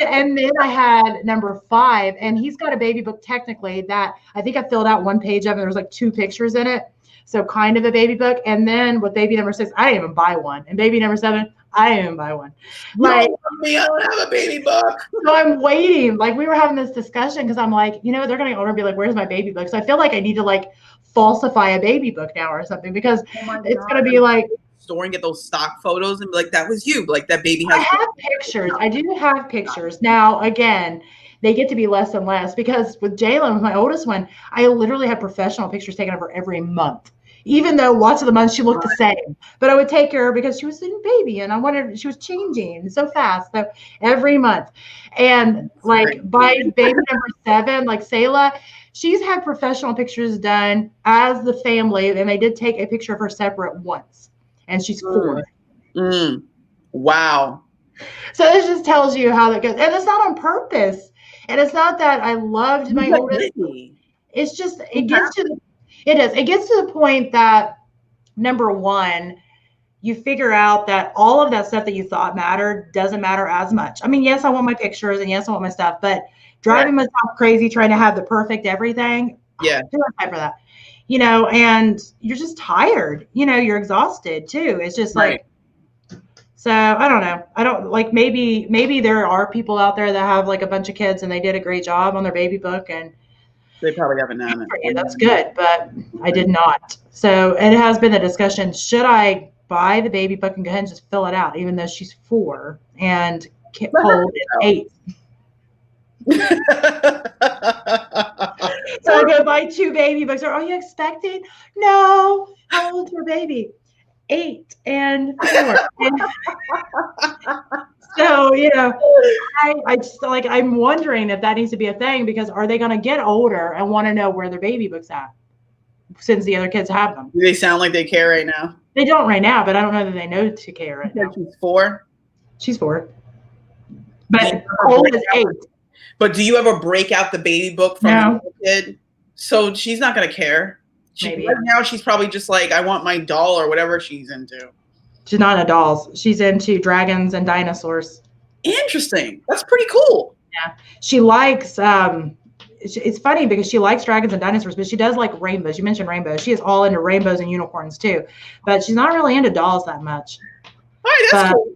and then I had number 5, and he's got a baby book technically that I think I filled out one page of, and there was like 2 pictures in it, so kind of a baby book. And then with baby number 6, I didn't even buy one, and baby number 7, I didn't even buy one. Like, me, I don't have a baby book. So I'm waiting. Like we were having this discussion because I'm like, they're gonna get older and be like, "Where's my baby book?" So I feel like I need to like falsify a baby book now or something because it's gonna be like store and get those stock photos and be like, that was you, like that baby has. I have pictures. I do have pictures. Now again, they get to be less and less because with Jalen, with my oldest one, I literally have professional pictures taken of her every month. Even though lots of the months she looked the same, but I would take her because she was a baby and she was changing so fast. So every month, and like by baby number 7, like Selah, she's had professional pictures done as the family, and they did take a picture of her separate once, and she's 4. Wow. So this just tells you how that goes, and it's not on purpose, and it's not that I loved my oldest. It's just it gets to the point that number 1, you figure out that all of that stuff that you thought mattered doesn't matter as much. I mean, yes, I want my pictures and yes, I want my stuff, but driving myself crazy trying to have the perfect everything. Yeah. I don't have time for that. And you're just tired. You're exhausted too. It's just like, so I don't know. I don't like maybe there are people out there that have like a bunch of kids and they did a great job on their baby book and They probably haven't done it. Yeah, that's good, but I did not. So it has been a discussion. Should I buy the baby book and go ahead and just fill it out, even though she's 4 and Cole is 8? So I go buy 2 baby books. Are you expecting? No. How old's your baby? 8 and 4. And so, I just like, I'm wondering if that needs to be a thing, because are they going to get older and want to know where their baby book's at since the other kids have them? Do they sound like they care right now? They don't right now, but I don't know that they know to care right now. She's 4? She's 4. But Cole is 8. But do you ever break out the baby book from the kid? So she's not going to care. Right now, she's probably just like, I want my doll or whatever she's into. She's not into dolls. She's into dragons and dinosaurs. Interesting. That's pretty cool. Yeah. She likes, it's funny because she likes dragons and dinosaurs, but she does like rainbows. You mentioned rainbows. She is all into rainbows and unicorns too. But she's not really into dolls that much. All right, that's cool.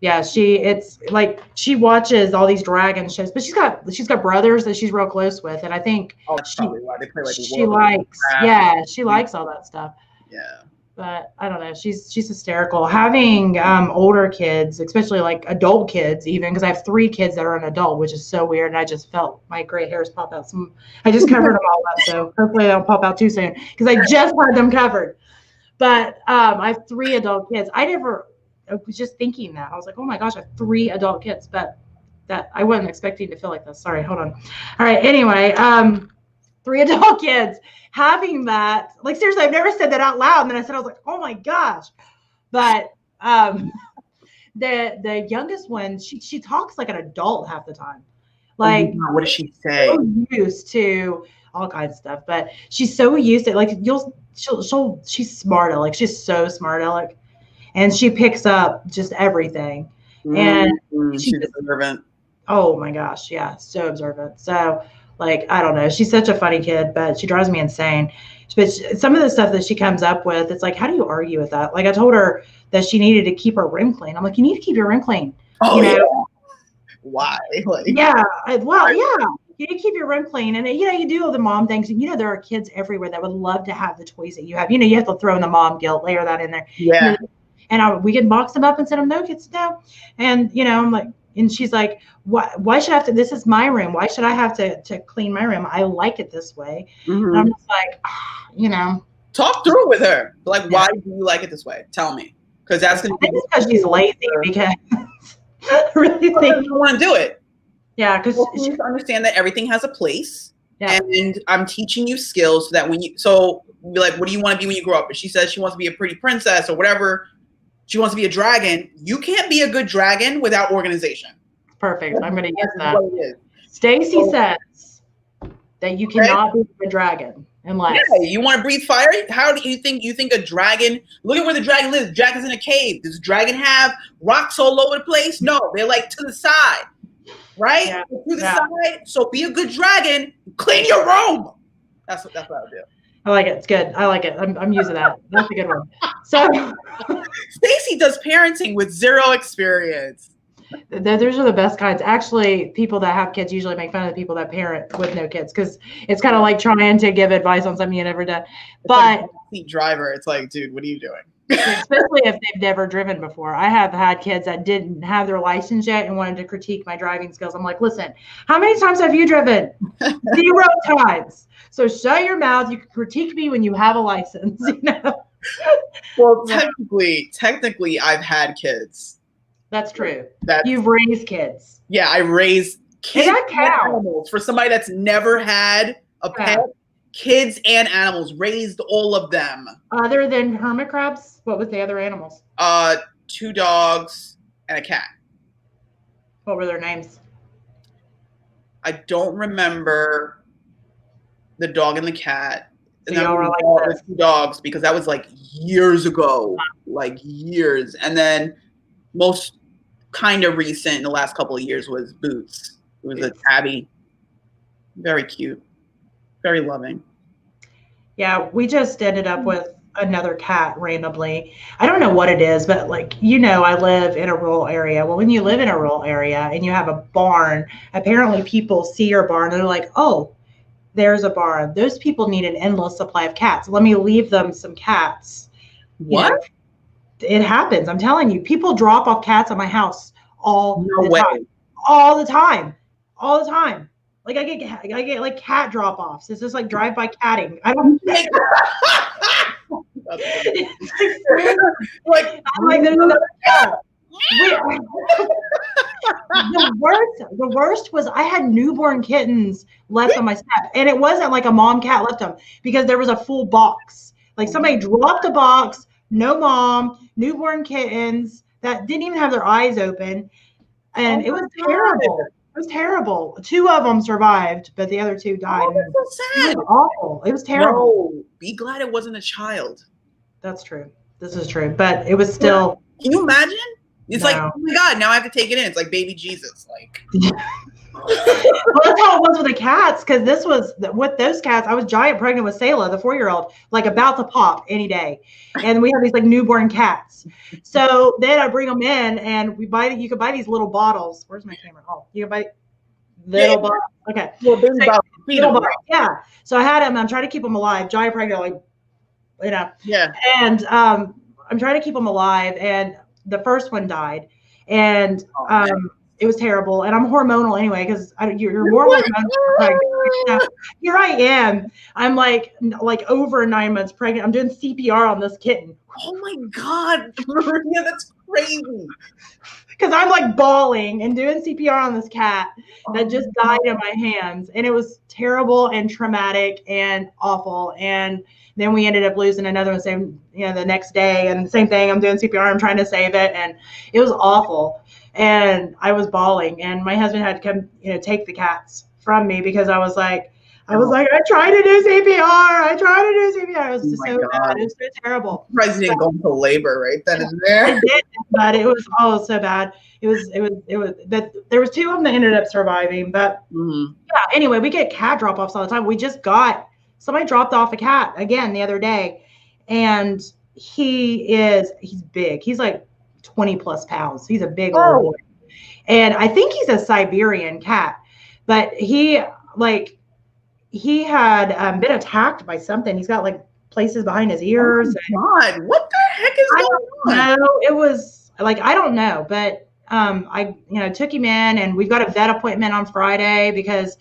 Yeah, it's like she watches all these dragon shows, but she's got brothers that she's real close with, and I think she likes all that stuff. Yeah. But I don't know, she's hysterical. Having older kids, especially like adult kids, even because I have 3 kids that are an adult, which is so weird, and I just felt my gray hairs pop out. I just covered them all up, so hopefully they don't pop out too soon because I just had them covered. But I have 3 adult kids. I was just thinking that. I was like, oh my gosh, I have 3 adult kids, but that I wasn't expecting to feel like this. Sorry, hold on. All right, anyway, 3 adult kids. Having that, like seriously, I've never said that out loud. And then I was like, oh my gosh. But the youngest one, she talks like an adult half the time. Like, what does she say? So used to all kinds of stuff, but she's so used to, like, she's smart, like she's so smart, Alec. And she picks up just everything. And she's observant. Oh my gosh. Yeah. So observant. So like, I don't know. She's such a funny kid, but she drives me insane. But some of the stuff that she comes up with, it's like, how do you argue with that? Like I told her that she needed to keep her room clean. I'm like, you need to keep your room clean. Oh, yeah. Why? Like, yeah. Well, yeah. You need to keep your room clean. And, you do all the mom things. And, there are kids everywhere that would love to have the toys that you have. You have to throw in the mom guilt, layer that in there. Yeah. And we can box them up and send them, no kids now. And, I'm like, and she's like, why should I have to, this is my room. Why should I have to clean my room? I like it this way. Mm-hmm. And I'm just like, Talk through it with her. Like, why do you like it this way? Tell me. Because that's going to be. Because she's lazy, because I really think. You want to do it. Yeah. Because you need to understand that everything has a place. Yeah. And I'm teaching you skills so that be like, what do you want to be when you grow up? If she says she wants to be a pretty princess or whatever, she wants to be a dragon. You can't be a good dragon without organization. Perfect. I'm going to use that. Stacey says that you cannot be a dragon unless. Yeah, you want to breathe fire? How do you think a dragon? Look at where the dragon lives. The dragon's in a cave. Does the dragon have rocks all over the place? No, they're like to the side, right? Yeah. To the side. So be a good dragon. Clean your room. That's what I would do. I like it. It's good. I like it. I'm using that. That's a good one. So Stacey does parenting with 0 experience. Those are the best kinds. Actually, people that have kids usually make fun of the people that parent with no kids because it's kind of like trying to give advice on something you never done. But like driver, it's like, dude, what are you doing? Especially if they've never driven before. I have had kids that didn't have their license yet and wanted to critique my driving skills. I'm like, listen, how many times have you driven? 0 times. So shut your mouth. You can critique me when you have a license, Well, technically, I've had kids. That's true. You've raised kids. Yeah, I raised kids and animals. For somebody that's never had a pet, kids and animals, raised all of them. Other than hermit crabs, what was the other animals? 2 dogs and a cat. What were their names? I don't remember the dog and the cat. So and then the 2 dogs, because that was like years ago, like years. And then most kind of recent in the last couple of years was Boots. It was a tabby. Very cute. Very loving. Yeah, we just ended up with another cat randomly. I don't know what it is, but I live in a rural area. Well, when you live in a rural area and you have a barn, apparently people see your barn and they're like, oh, there's a bar. Those people need an endless supply of cats. Let me leave them some cats. What? It happens. I'm telling you, people drop off cats at my house all No the way. time. All the time. All the time. Like I get like cat drop offs. It's just like drive by catting. I don't like I'm like there's another cat. The worst was I had newborn kittens left on my step, and it wasn't like a mom cat left them because there was a full box. Like somebody dropped a box, no mom, newborn kittens that didn't even have their eyes open, and it was terrible. It was terrible. 2 of them survived, but the other 2 died. Oh, that's so sad. It was awful. It was terrible. No, be glad it wasn't a child. That's true. This is true, but it was still. Can you imagine? It's like, No. oh my God, now I have to take it in. It's like baby Jesus. Like, Well, that's how it was with the cats, because this was with those cats. I was giant pregnant with Selah, the 4-year-old, like about to pop any day, and we have these like newborn cats. So then I bring them in, and you could buy these little bottles. Where's my camera? Oh, you can buy little bottles. Okay. well, there's So, about little bottles. Yeah. So I had them. I'm trying to keep them alive. Giant pregnant, like, yeah. And I'm trying to keep them alive, and the first one died, and it was terrible. And I'm hormonal anyway, because you're more hormonal. Here I am. I'm like over 9 months pregnant. I'm doing CPR on this kitten. Oh my God, Maria, that's crazy. Because I'm like bawling and doing CPR on this cat that just died in my hands. And it was terrible and traumatic and awful. And then we ended up losing another one the next day. And same thing, I'm doing CPR, I'm trying to save it. And it was awful. And I was bawling. And my husband had to come, take the cats from me because I was like, I tried to do CPR. It was just so bad. It was so terrible. President going to labor right then and there. I did, but it was so bad. It was. But there was 2 of them that ended up surviving. But yeah. Anyway, we get cat drop offs all the time. We just got somebody dropped off a cat again the other day, and he's big. He's like 20 plus pounds. He's a big old boy, and I think he's a Siberian cat, but he had been attacked by something. He's got like places behind his ears. Oh my God, what the heck is going on? No, it was like, I don't know, but I took him in, and we've got a vet appointment on Friday because,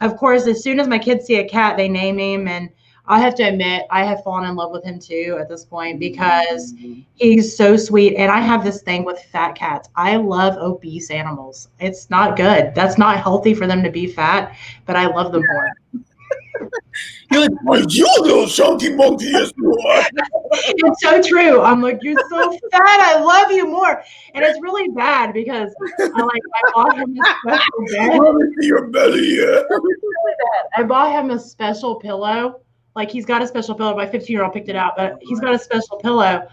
of course, as soon as my kids see a cat, they name him. And I have to admit, I have fallen in love with him too at this point because he's so sweet. And I have this thing with fat cats. I love obese animals. It's not good. That's not healthy for them to be fat, but I love them more. You're like, well, you little chunky monkey, yes you are. It's so true. I'm like, you're so fat. I love you more. And it's really bad because I bought him a special bed. Let me see your belly, yeah. Really bad. I bought him a special pillow. Like, he's got a special pillow. My 15-year-old picked it out, but he's got a special pillow.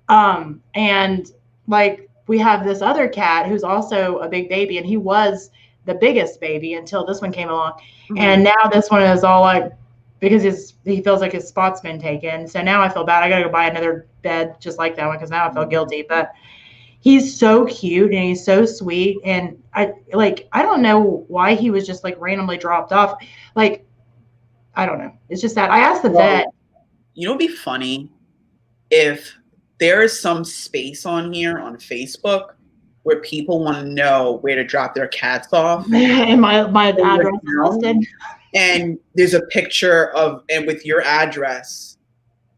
And like, we have this other cat who's also a big baby, and he was the biggest baby until this one came along. And now this one is all like, because he feels like his spot's been taken. So now I feel bad. I got to go buy another bed just like that one because now I feel guilty. But he's so cute and he's so sweet. And I don't know why he was just like randomly dropped off. Like, I don't know. It's just that I asked the vet. You know, it'd be funny if there is some space on here on Facebook where people want to know where to drop their cats off. And my address is listed. And there's a picture with your address,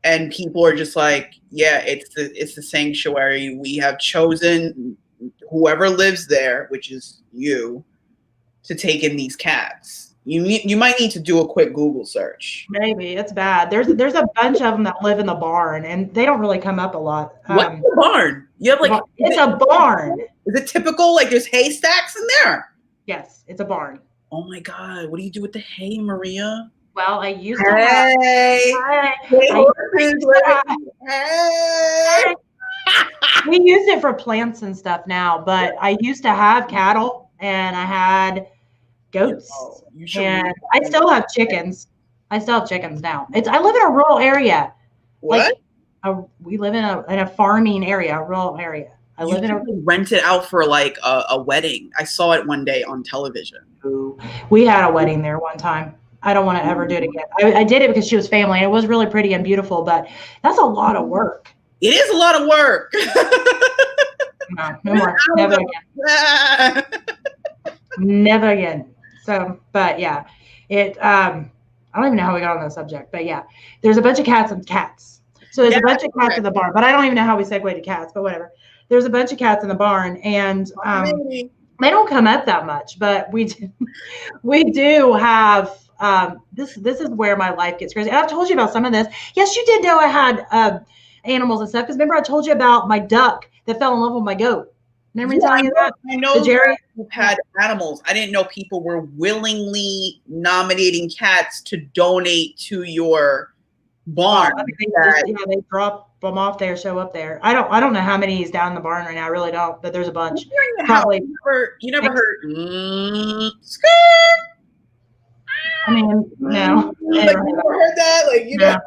and people are just like, yeah, it's the sanctuary. We have chosen whoever lives there, which is you, to take in these cats. You might need to do a quick Google search. Maybe it's bad. There's a bunch of them that live in the barn, and they don't really come up a lot. What's the barn? You have like it's a barn. Is it typical? Like there's haystacks in there? Yes, it's a barn. Oh my God! What do you do with the hay, Maria? Well, I used to we use it for plants and stuff now, but I used to have cattle and I had goats, and I still have chickens. I still have chickens now. I live in a rural area. What? We live in a farming area, a rural area. I live in a rent it out for like a wedding. I saw it one day on television. We had a wedding there one time. I don't want to ever do it again. I did it because she was family, and it was really pretty and beautiful, but that's a lot of work. It is a lot of work. No more. Never again. Never again. So, but yeah, I don't even know how we got on that subject, but yeah, there's a bunch of cats and cats. So there's a bunch of cats in the barn, but I don't even know how we segued to cats, but whatever. There's a bunch of cats in the barn, and they don't come up that much, but we do have, this is where my life gets crazy. And I've told you about some of this. Yes, you did know I had animals and stuff, because remember I told you about my duck that fell in love with my goat. Remember me telling you that? I know that you've had animals. I didn't know people were willingly nominating cats to donate to your barn. They drop them off there, show up there. I don't know how many is down in the barn right now. I really don't, but there's a bunch. Probably. You never heard skirt? I mean, no. You never heard that? Like, you know.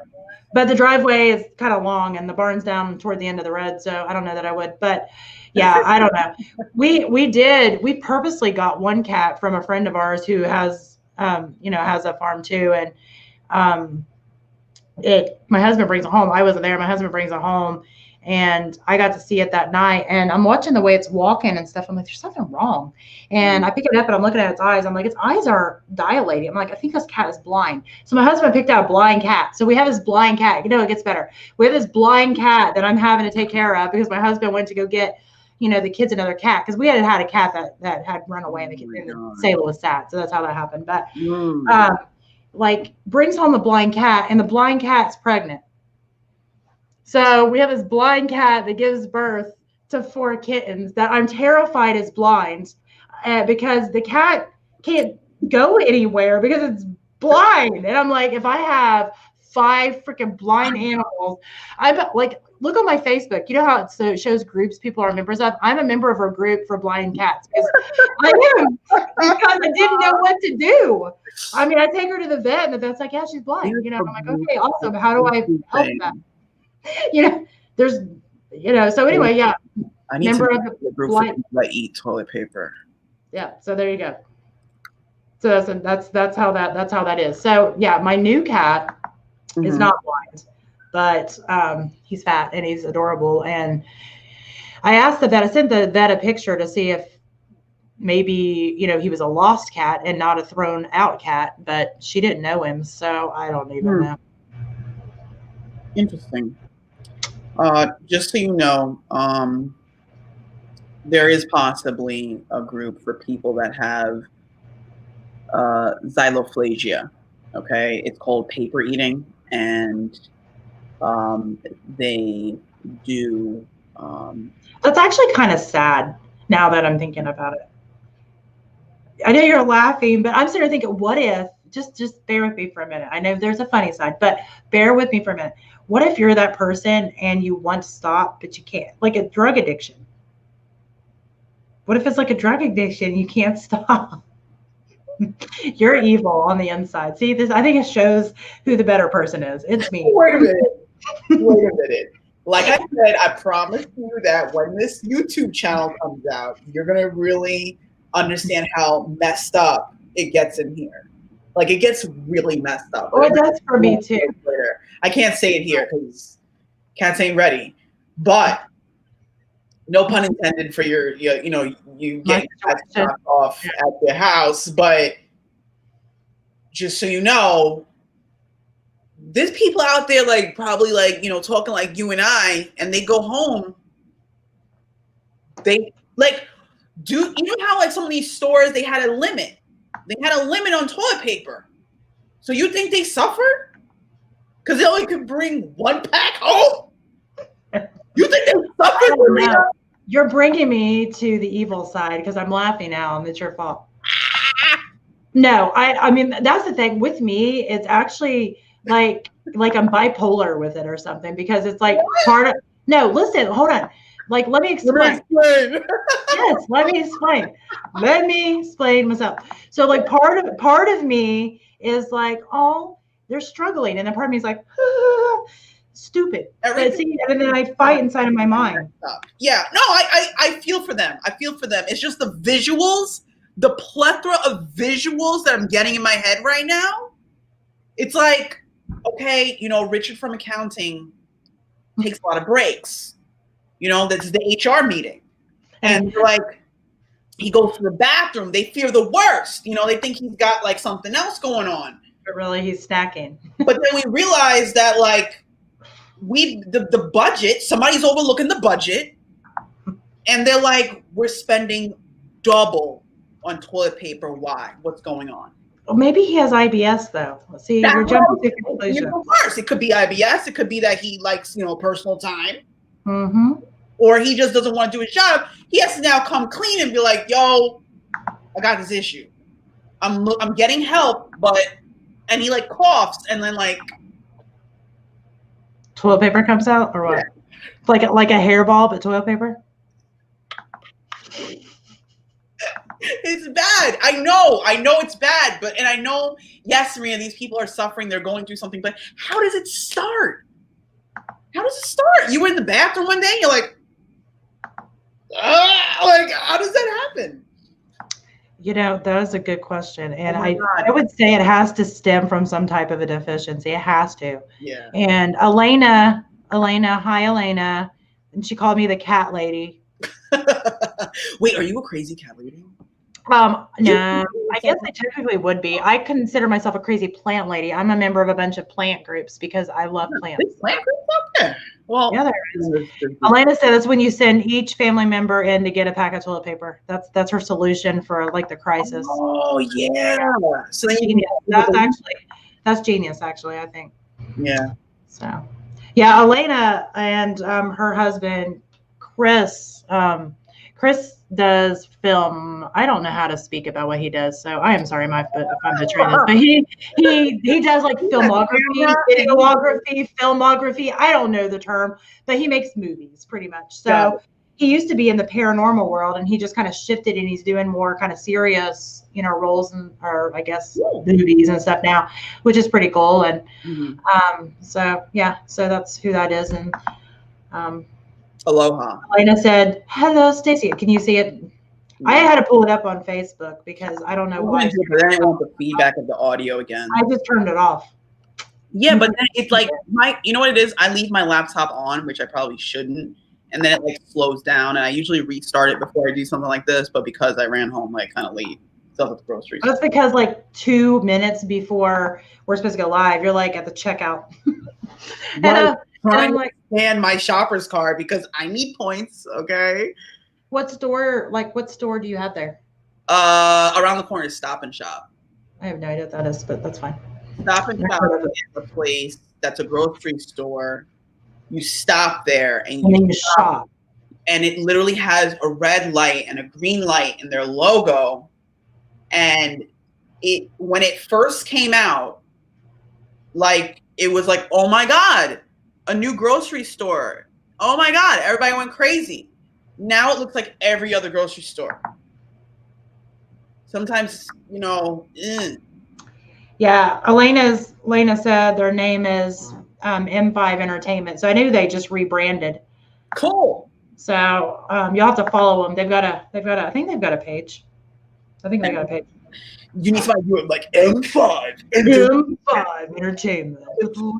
But the driveway is kind of long, and the barn's down toward the end of the road, so I don't know that I would. But yeah, I don't know. We purposely got one cat from a friend of ours who has has a farm too, and my husband brings it home. I wasn't there. My husband brings it home, and I got to see it that night, and I'm watching the way it's walking and stuff. I'm like, there's something wrong. And I pick it up, and I'm looking at its eyes. I'm like, its eyes are dilating. I'm like, I think this cat is blind. So my husband picked out a blind cat. So we have this blind cat. It gets better. We have this blind cat that I'm having to take care of because my husband went to go get, the kids another cat, because we had a cat that had run away, and the Sailor was sad. So that's how that happened. But brings home the blind cat, and the blind cat's pregnant. So we have this blind cat that gives birth to 4 kittens that I'm terrified is blind, because the cat can't go anywhere because it's blind. And I'm like, if I have 5 freaking blind animals, I'm like, look on my Facebook. You know how it shows groups people are members of? I'm a member of a group for blind cats because I didn't know what to do. I mean, I take her to the vet, and the vet's like, yeah, she's blind. I'm like, okay, awesome. How do I help them? So anyway, yeah. I need member to be a group for people that eat toilet paper. Yeah, so there you go. So that's how that is. So yeah, my new cat is not blind, but he's fat and he's adorable. And I asked the vet, I sent the vet a picture to see if maybe, he was a lost cat and not a thrown out cat, but she didn't know him. So I don't even know. Interesting. Just so you know, there is possibly a group for people that have xylophagia. Okay, it's called paper eating, and they do. That's actually kind of sad now that I'm thinking about it. I know you're laughing, but I'm sitting there thinking, what if? Just bear with me for a minute. I know there's a funny side, but bear with me for a minute. What if you're that person and you want to stop, but you can't? Like a drug addiction. What if it's like a drug addiction? You can't stop. You're evil on the inside. See this? I think it shows who the better person is. It's me. Wait a minute. Like I said, I promise you that when this YouTube channel comes out, you're gonna really understand how messed up it gets in here. Like it gets really messed up. Oh, it does for me too. I can't say it here because cats ain't ready. But no pun intended for you getting cats dropped off at your house. But just so you know, there's people out there probably talking like you and I, and they go home. They you know how some of these stores they had a limit. They had a limit on toilet paper. So you think they suffered? Because they only could bring 1 pack home? You think they suffered, Marina? You're bringing me to the evil side because I'm laughing now and it's your fault. No, I mean, that's the thing. With me, it's actually like I'm bipolar with it or something, because it's like part of, no, listen, hold on. Let me explain. Yes, let me explain. Let me explain myself. So part of me is like, oh, they're struggling. And then part of me is like, stupid. But see, and then I fight inside of my mind. Yeah, no, I feel for them. It's just the visuals, the plethora of visuals that I'm getting in my head right now. It's like, okay, you know, Richard from accounting takes a lot of breaks. You know, that's the HR meeting. And they're like, he goes to the bathroom. They fear the worst. You know, they think he's got like something else going on. But really, he's snacking. But then we realize that like the budget, somebody's overlooking the budget. And they're like, we're spending double on toilet paper. Why? What's going on? Well, maybe he has IBS though. See, you're jumping to conclusions. It could be IBS. It could be that he likes, you know, personal time. Mm-hmm. Or he just doesn't want to do his job. He has to now come clean and be like, yo, I got this issue. I'm getting help, and he like coughs and then like toilet paper comes out or what? Yeah. Like a hairball, but toilet paper? It's bad. I know it's bad, and I know, yes, Serena, these people are suffering, they're going through something, but how does it start? You were in the bathroom one day, you're like, how does that happen? You know, that is a good question. And I would say it has to stem from some type of a deficiency. It has to. Yeah. And Elena, hi, Elena. And she called me the cat lady. Wait, are you a crazy cat lady? No, I guess I technically would be. I consider myself a crazy plant lady. I'm a member of a bunch of plant groups because I love plants. Big plant groups out there? Well, yeah, there is. Elena said that's when you send each family member in to get a pack of toilet paper. That's her solution for like the crisis. Oh yeah. So that's genius, actually, I think. Yeah. So yeah, Elena and her husband Chris. Chris does film. I don't know how to speak about what he does, so I am sorry if I'm betraying this. But he does like filmography, videography, filmography. I don't know the term, but he makes movies pretty much. So he used to be in the paranormal world, and he just kind of shifted, and he's doing more kind of serious, you know, roles or I guess movies and stuff now, which is pretty cool. And so that's who that is. And aloha. Elena said, "Hello, Stacey. Can you see it?" I had to pull it up on Facebook because I don't know why. But then I want the feedback of the audio again. I just turned it off. Yeah, but then it's like you know what it is? I leave my laptop on, which I probably shouldn't, and then it like slows down, and I usually restart it before I do something like this. But because I ran home like kind of late, stuff at the grocery store. That's because like 2 minutes before we're supposed to go live, you're like at the checkout. And I'm like, scan my shopper's card because I need points. Okay. What store do you have there? Around the corner is Stop and Shop. I have no idea what that is, but that's fine. Stop and Shop is a place that's a grocery store. You stop there and you shop. And it literally has a red light and a green light in their logo. And when it first came out, like it was like, oh my God, a new grocery store. Oh my God, everybody went crazy. Now it looks like every other grocery store. Sometimes, you know. Yeah, Elena said their name is M5 Entertainment. So I knew they just rebranded. Cool. So you'll have to follow them. I think they've got a page. I think they got a page. You need to do it like M5. M5 Entertainment.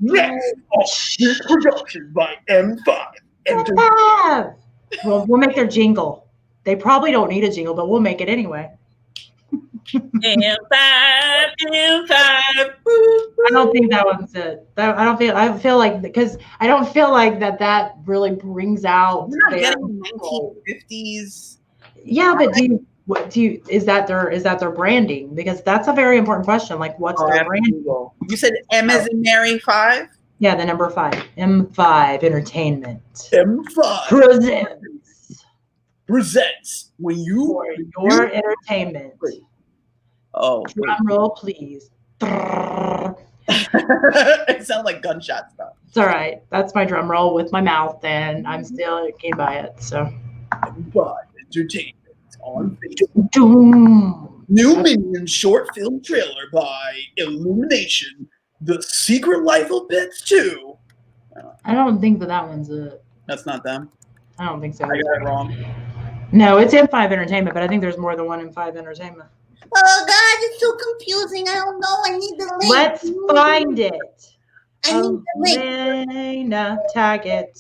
Next, production by M5 Entertainment. Well, we'll make their jingle. They probably don't need a jingle, but we'll make it anyway. M5. I don't think that one's it. I feel like because I don't feel like that really brings out. You're not getting 1950s. Yeah, but is that their branding? Because that's a very important question. Like, what's their branding? You said M as in Mary 5? Yeah, the number 5. M5 Entertainment. M5 presents when you for your entertainment. Oh, drum roll, please. It sounds like gunshot stuff. It's all right. That's my drum roll with my mouth, and I'm still getting by it. So, M5 Entertainment on Facebook. Doom. New Minion short film trailer by Illumination. The Secret Life of Pets 2. I don't think that one's it. That's not them. I don't think so. I got it wrong. No, it's M5 Entertainment, but I think there's more than one M5 Entertainment. Oh God, it's so confusing. I don't know. I need the link. Let's find it. I need the link. Elena, tag it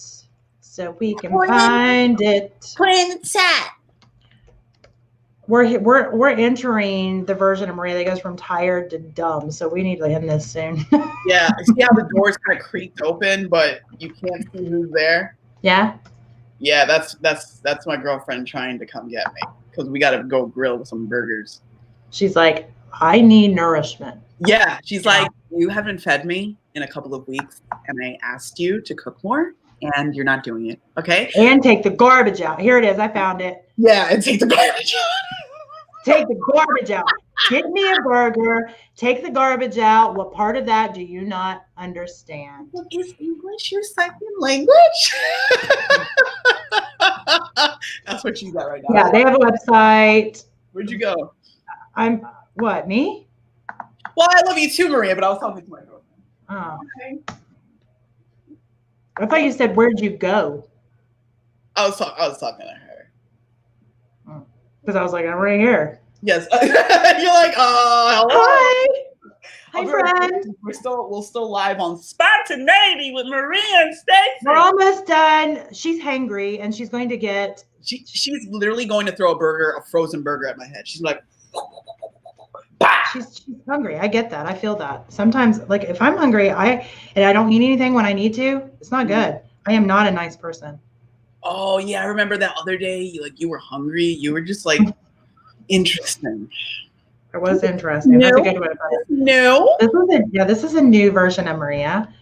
so we can Put it in- find it. Put it in the chat. We're entering the version of Maria that goes from tired to dumb, so we need to end this soon. Yeah, I see how the doors kind of creaked open, but you can't see who's there. Yeah. Yeah, that's my girlfriend trying to come get me because we got to go grill some burgers. She's like, I need nourishment. Yeah, she's like, you haven't fed me in a couple of weeks, and I asked you to cook more, and you're not doing it. Okay. And take the garbage out. Here it is. I found it. Yeah, and take the garbage out. Take the garbage out. Get me a burger. Take the garbage out. What part of that do you not understand? Is English your second language? That's what she's at right now. Yeah, they have a website. Where'd you go? What, me? Well, I love you too, Maria, but I was talking to my girlfriend. Oh. Okay. I thought you said, where'd you go? I was talking to her. Because I was like, I'm right here. Yes. You're like, hello. Hi. Hi, friend. We'll still live on Spontaneity with Maria and Stacey. We're almost done. She's hangry, and she's going to get... She's literally going to throw a frozen burger at my head. She's like... She's hungry. I get that. I feel that. Sometimes, like, if I'm hungry, and I don't eat anything when I need to, it's not good. I am not a nice person. Oh, yeah. I remember that other day, you were hungry. You were just like, interesting. It was interesting. That's a good way to put it. No. This is a new version of Maria.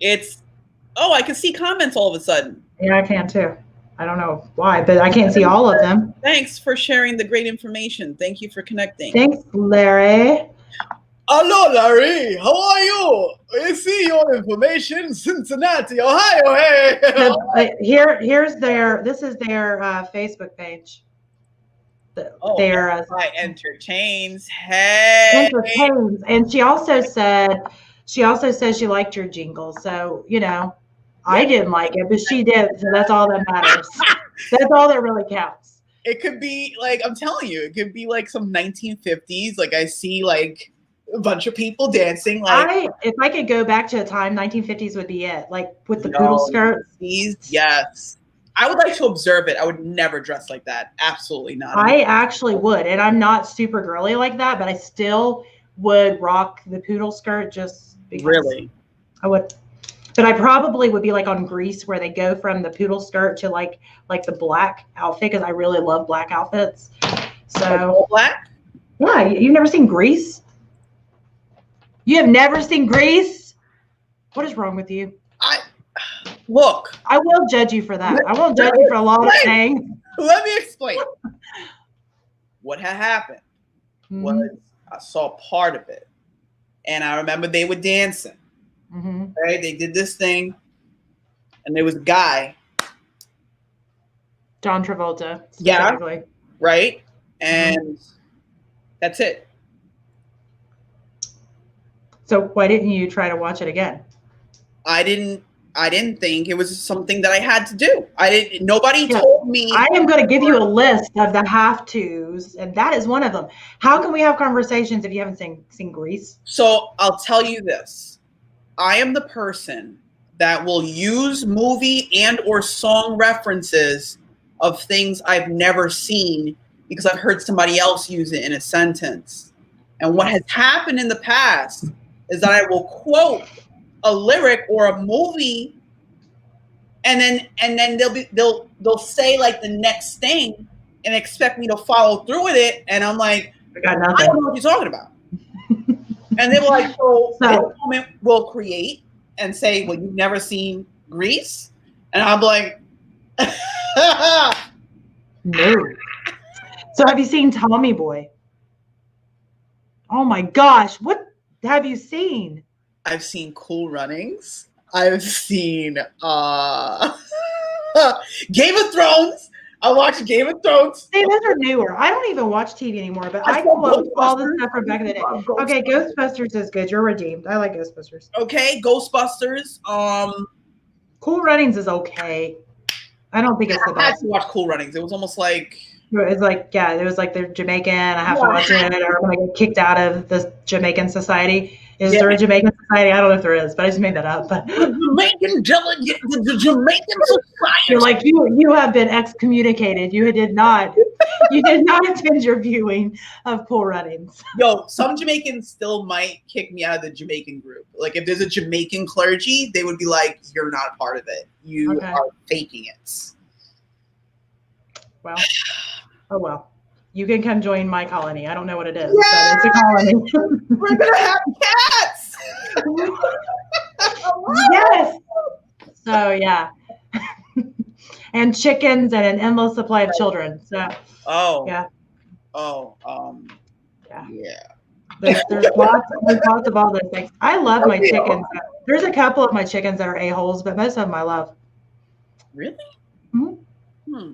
I can see comments all of a sudden. Yeah, I can too. I don't know why, but I can't see all of them. Thanks for sharing the great information. Thank you for connecting. Thanks, Larry. Hello, Larry. How are you? I see your information, Cincinnati, Ohio. Hey. This is their Facebook page. I entertains. Hey. Entertains. And she also said she liked your jingle. So, I didn't like it, but she did. So that's all that matters. That's all that really counts. It could be like, I'm telling you, it could be like some 1950s. Like I see like a bunch of people dancing. Like if I could go back to a time, 1950s would be it. Like with the poodle skirts. Yes. I would like to observe it. I would never dress like that. Absolutely not. I actually would. And I'm not super girly like that, but I still would rock the poodle skirt just because. Really? I would. But I probably would be like on Grease where they go from the poodle skirt to like the black outfit because I really love black outfits. So black? Yeah, you've never seen Grease? You have never seen Grease? What is wrong with you? Look. I will judge you for that. I won't judge you for a lot of things. Let me explain. What had happened was I saw part of it. And I remember they were dancing. Mm-hmm. Right? They did this thing. And there was a guy. John Travolta. Yeah. Right? And that's it. So why didn't you try to watch it again? I didn't think it was something that I had to do. Nobody told me. I am going to give you a list of the have-tos, and that is one of them. How can we have conversations if you haven't seen Grease? So I'll tell you this. I am the person that will use movie and or song references of things I've never seen because I've heard somebody else use it in a sentence. And what has happened in the past is that I will quote a lyric or a movie, and then they'll say like the next thing and expect me to follow through with it, and I'm like, I got nothing. I don't know what you're talking about. And they were like, so this moment we'll create and say, well, you've never seen Grease, and I'm like, no. So have you seen Tommy Boy? Oh my gosh, what have you seen? I've seen Cool Runnings. I've seen Game of Thrones. I watched Game of Thrones. Hey, those are newer. I don't even watch TV anymore, but I quote all the stuff from back in the day. Okay, Ghostbusters is good. You're redeemed. I like Ghostbusters. Okay, Ghostbusters. Cool Runnings is okay. I don't think it's the I had best. to watch Cool Runnings. It was almost like It's like, yeah, it was like they're Jamaican. I have to watch it, or I'm gonna get kicked out of the Jamaican society. Is there a Jamaican society? I don't know if there is, but I just made that up. But the Jamaican society. You're like, you have been excommunicated. You did not attend your viewing of Cool Runnings. Yo, some Jamaicans still might kick me out of the Jamaican group. Like if there's a Jamaican clergy, they would be like, "You're not a part of it. You are faking it." Well, oh well. You can come join my colony. I don't know what it is, but it's a colony. We're gonna have cats. Yes. So yeah. And chickens and an endless supply of children. So yeah. Yeah. There's lots of all those things. I love my chickens. There's a couple of my chickens that are a-holes, but most of them I love. Really? Mm-hmm.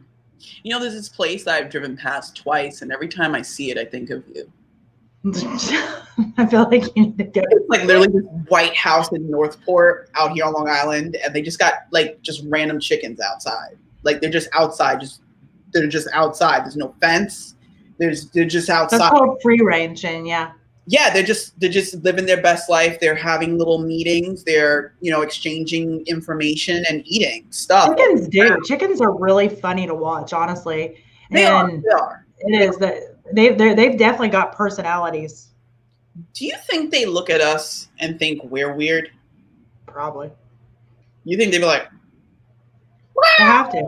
You know, there's this place that I've driven past twice, and every time I see it, I think of you. I feel like you need to go. It's like literally this white house in Northport out here on Long Island, and they just got like just random chickens outside. Like they're just outside. They're just outside. There's no fence. They're just outside. That's called free range, and yeah. Yeah, they're just living their best life. They're having little meetings. They're exchanging information and eating stuff. Chickens are really funny to watch, honestly. They are. It is that they've definitely got personalities. Do you think they look at us and think we're weird? Probably. You think they'd be like, they have to.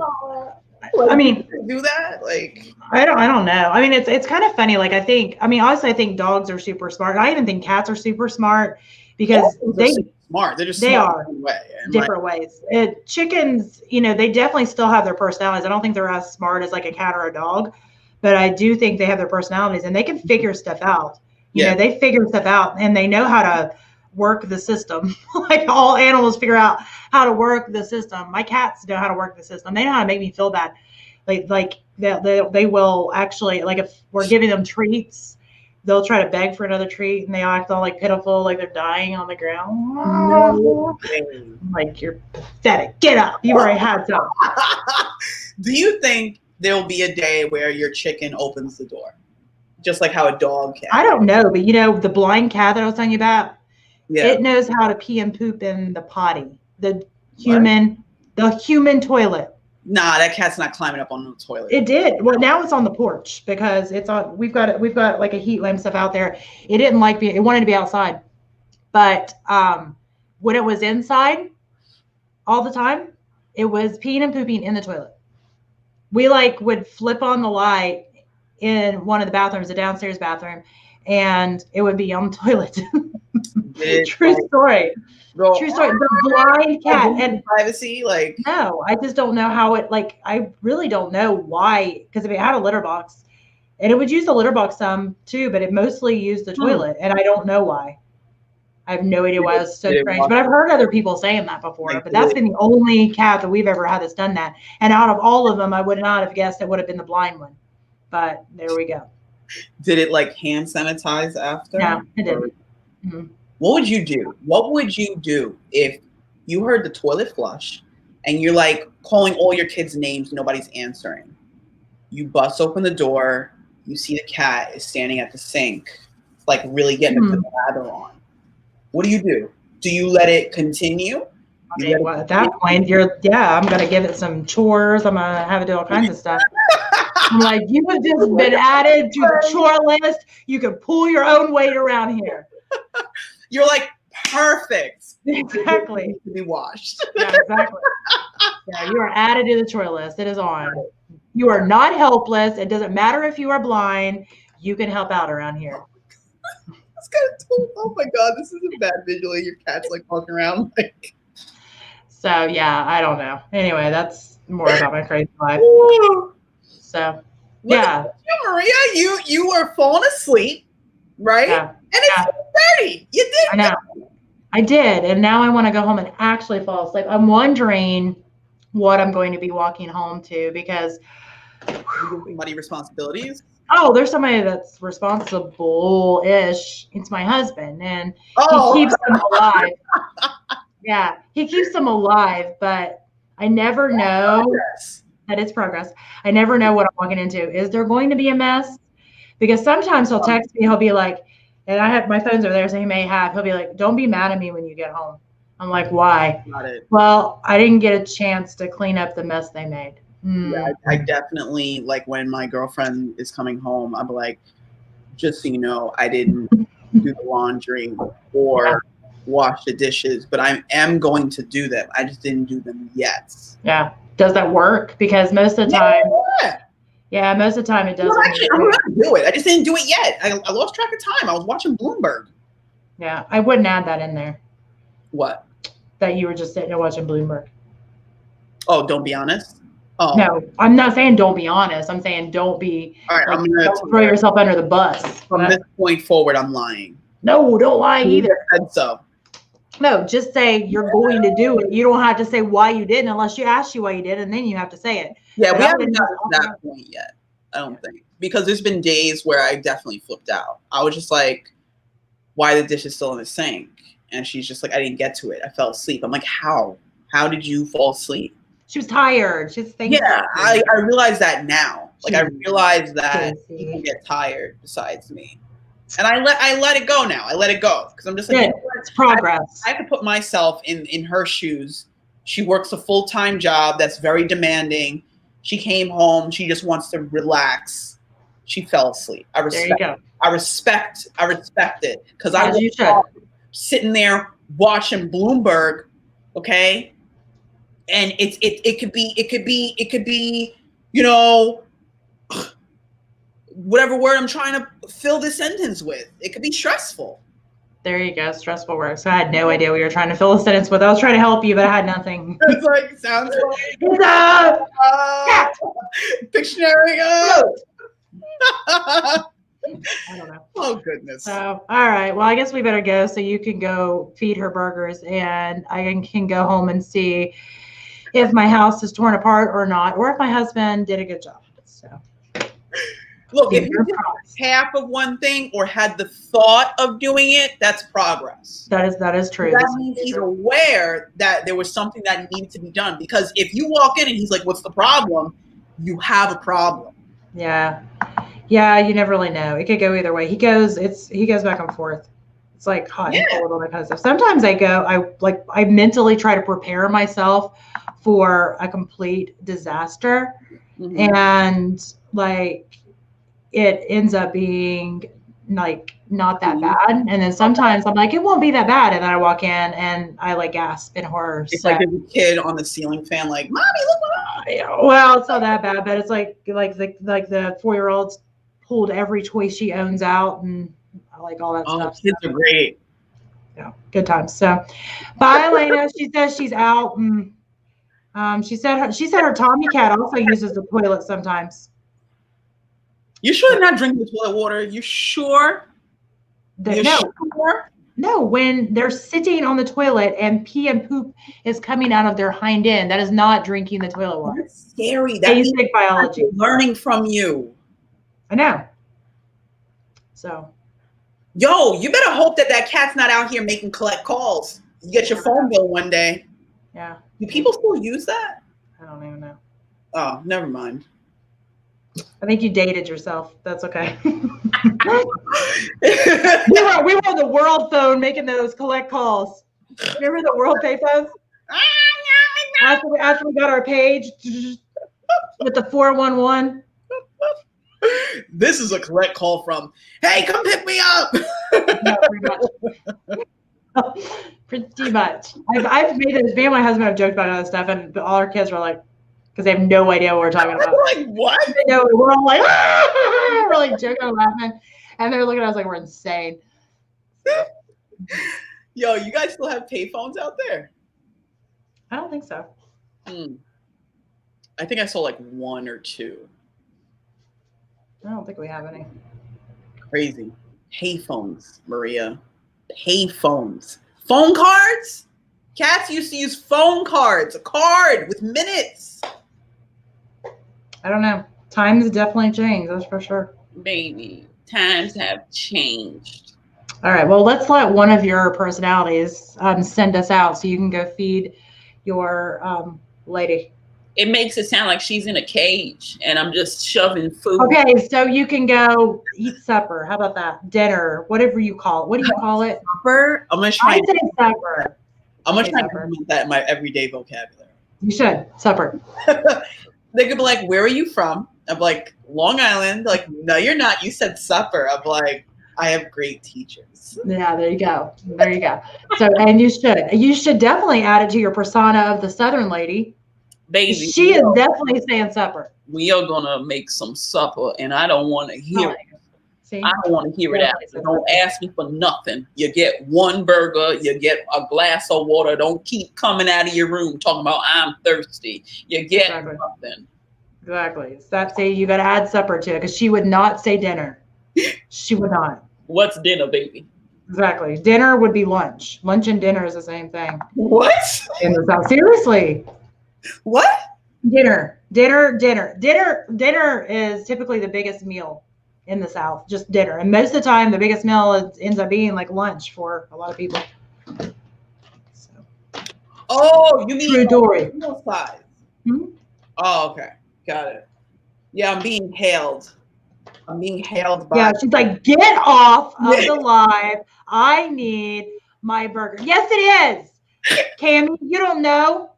I mean, do that? Like, I don't know. I mean, it's kind of funny. Like, honestly, I think dogs are super smart. I even think cats are super smart because they're smart. They're just they smart are different ways. Chickens, they definitely still have their personalities. I don't think they're as smart as like a cat or a dog, but I do think they have their personalities and they can figure stuff out. You know, they figure stuff out and they know how to work the system. Like all animals figure out how to work the system. My cats know how to work the system. They know how to make me feel bad. Like they will actually, like if we're giving them treats, they'll try to beg for another treat and they act all like pitiful, like they're dying on the ground. No. Like, you're pathetic. Get up. You already had some. Do you think there'll be a day where your chicken opens the door? Just like how a dog can. I don't know, but the blind cat that I was telling you about, it knows how to pee and poop in the potty. The human toilet. Nah, that cat's not climbing up on the toilet. It did. Well, now it's on the porch because it's on. We've got like a heat lamp stuff out there. It didn't like it wanted to be outside, but when it was inside all the time, it was peeing and pooping in the toilet. We would flip on the light in one of the bathrooms, the downstairs bathroom, and it would be on the toilet. True story. True story. The blind cat and privacy, no, I just don't know how it. I really don't know why. Because if it had a litter box, and it would use the litter box some too, but it mostly used the toilet, and I don't know why. I have no idea why. It's so strange. But I've heard other people saying that before. But that's been the only cat that we've ever had that's done that. And out of all of them, I would not have guessed it would have been the blind one. But there we go. Did it hand sanitize after? No, it didn't. Mm-hmm. What would you do? What would you do if you heard the toilet flush and you're calling all your kids' names, nobody's answering? You bust open the door, you see the cat is standing at the sink, really getting the lather on. What do? Do you let it continue? At that point, I'm going to give it some chores. I'm going to have it do all kinds of stuff. I'm like, you have just been added to the chore list. You can pull your own weight around here. You're perfect. Exactly. To be washed. Yeah, exactly. Yeah, you are added to the chore list. It is on. You are not helpless. It doesn't matter if you are blind. You can help out around here. Oh my God, this is a bad visual. Your cat's walking around So yeah, I don't know. Anyway, that's more about my crazy life. So yeah. You, Maria, you were falling asleep, right? Yeah. And it's 30. You did. I know. I did. And now I want to go home and actually fall asleep. I'm wondering what I'm going to be walking home to because money responsibilities. Oh, there's somebody that's responsible-ish. It's my husband, and he keeps them alive. Yeah, he keeps them alive, but I never know said, it's progress. I never know what I'm walking into. Is there going to be a mess? Because sometimes he'll text me, he'll be like, and I have my phones over there, so he'll be like, don't be mad at me when you get home. I'm like, why? Got it. Well, I didn't get a chance to clean up the mess they made. Yeah, I definitely, like, when my girlfriend is coming home, I'm like, just so you know, I didn't do the laundry or wash the dishes, but I am going to do them. I just didn't do them yet. Yeah. Does that work? Because most of the time, most of the time it doesn't. Well, actually, I'm going to do it. I just didn't do it yet. I lost track of time. I was watching Bloomberg. Yeah, I wouldn't add that in there. What? That you were just sitting there watching Bloomberg. Oh, don't be honest? Oh. No, I'm not saying don't be honest. I'm saying don't be. All right, like, don't throw yourself under the bus. From this point forward, I'm lying. No, don't lie either. I said so. No, just say you're going to do it. You don't have to say why you didn't unless you ask you why you did, and then you have to say it. Yeah, but we haven't gotten to that point yet, I don't think. Because there's been days where I definitely flipped out. I was just like, why the dish is still in the sink? And she's just like, I didn't get to it. I fell asleep. I'm like, how? How did you fall asleep? She was tired. She's thinking. Yeah, I realize that now. Like, I realize that people get tired besides me. And I let it go now. I let it go. Because I'm just like, it's progress. I have to put myself in her shoes. She works a full-time job that's very demanding. She came home. She just wants to relax. She fell asleep. I respect. There you go. I respect it. Because I was sitting there watching Bloomberg, okay? And it could be, you know, whatever word I'm trying to fill this sentence with. It could be stressful. There you go. Stressful work. So I had no idea what you were trying to fill a sentence with. I was trying to help you, but I had nothing. It's like, sounds like dictionary. I don't know. Oh, goodness. So, all right. Well, I guess we better go so you can go feed her burgers and I can go home and see if my house is torn apart or not, or if my husband did a good job. So, look, if you did half of one thing or had the thought of doing it, that's progress. That is true. That means he's aware that there was something that needed to be done. Because if you walk in and he's like, what's the problem? You have a problem. Yeah. Yeah, you never really know. It could go either way. He goes back and forth. It's like hot and cold, all that kind of stuff. Sometimes I mentally try to prepare myself for a complete disaster. Mm-hmm. And like it ends up being like not that bad. And then sometimes I'm like, it won't be that bad. And then I walk in and I like gasp in horror. It's like there's a kid on the ceiling fan, like, Mommy, look what well, it's not that bad, but it's like the 4-year-old's pulled every toy she owns out and like all that stuff. Kids are great. Yeah, good times. So bye, Elena. She says she's out. And, she said her Tommy cat also uses the toilet sometimes. You sure they're not drinking the toilet water? You sure? No, when they're sitting on the toilet and pee and poop is coming out of their hind end, that is not drinking the toilet water. That's scary. That's basic biology. Learning from you. I know. So. Yo, you better hope that cat's not out here making collect calls. You get your phone bill one day. Yeah. Do people still use that? I don't even know. Oh, never mind. I think you dated yourself. That's okay. we were on the world phone making those collect calls. Remember the world pay phones? After we got our page with the 411. This is a collect call from, hey, come pick me up. No, pretty much. I've made this. Me and my husband have joked about other stuff, and all our kids were like, because they have no idea what we're talking about. Like, what? They know, we're all like, ah! We're like joking and laughing, and they're looking at us like we're insane. Yo, you guys still have payphones out there? I don't think so. I think I saw like 1 or 2. I don't think we have any. Crazy. Payphones, Maria. Payphones. Phone cards? Cats used to use phone cards. A card with minutes. I don't know. Times definitely changed. That's for sure. Baby, times have changed. All right. Well, let's let one of your personalities send us out so you can go feed your lady. it makes it sound like she's in a cage and I'm just shoving food. Okay, so you can go eat supper. How about that? Dinner, whatever you call it. What do you call it? Supper? I'm gonna try. I say supper. I'm gonna say try to supper. implement that in my everyday vocabulary. You should. Supper. They could be like, "Where are you from?" I'm like, "Long Island." Like, "No, you're not. You said supper." I'm like, "I have great teachers." Yeah, there you go. There you go. So, and you should definitely add it to your persona of the Southern lady. Baby, She is definitely saying supper. we are gonna make some supper, and I don't want to hear it. See? I don't want to hear it Definitely out. Don't ask me for nothing. You get one burger, you get a glass of water. Don't keep coming out of your room talking about I'm thirsty. You get nothing. Exactly. So that's you got to add supper to it because she would not say dinner. She would not. What's dinner, baby? Exactly. Dinner would be lunch. Lunch and dinner is the same thing. What? In the South. Seriously. What? Dinner is typically the biggest meal in the South, just dinner. And most of the time, the biggest meal ends up being like lunch for a lot of people. So. Oh, you mean True story. meal size? Hmm? Oh, okay. Got it. Yeah, I'm being hailed. By. Yeah, she's like, get off of the live. I need my burger. Yes, it is. Cammie, you don't know.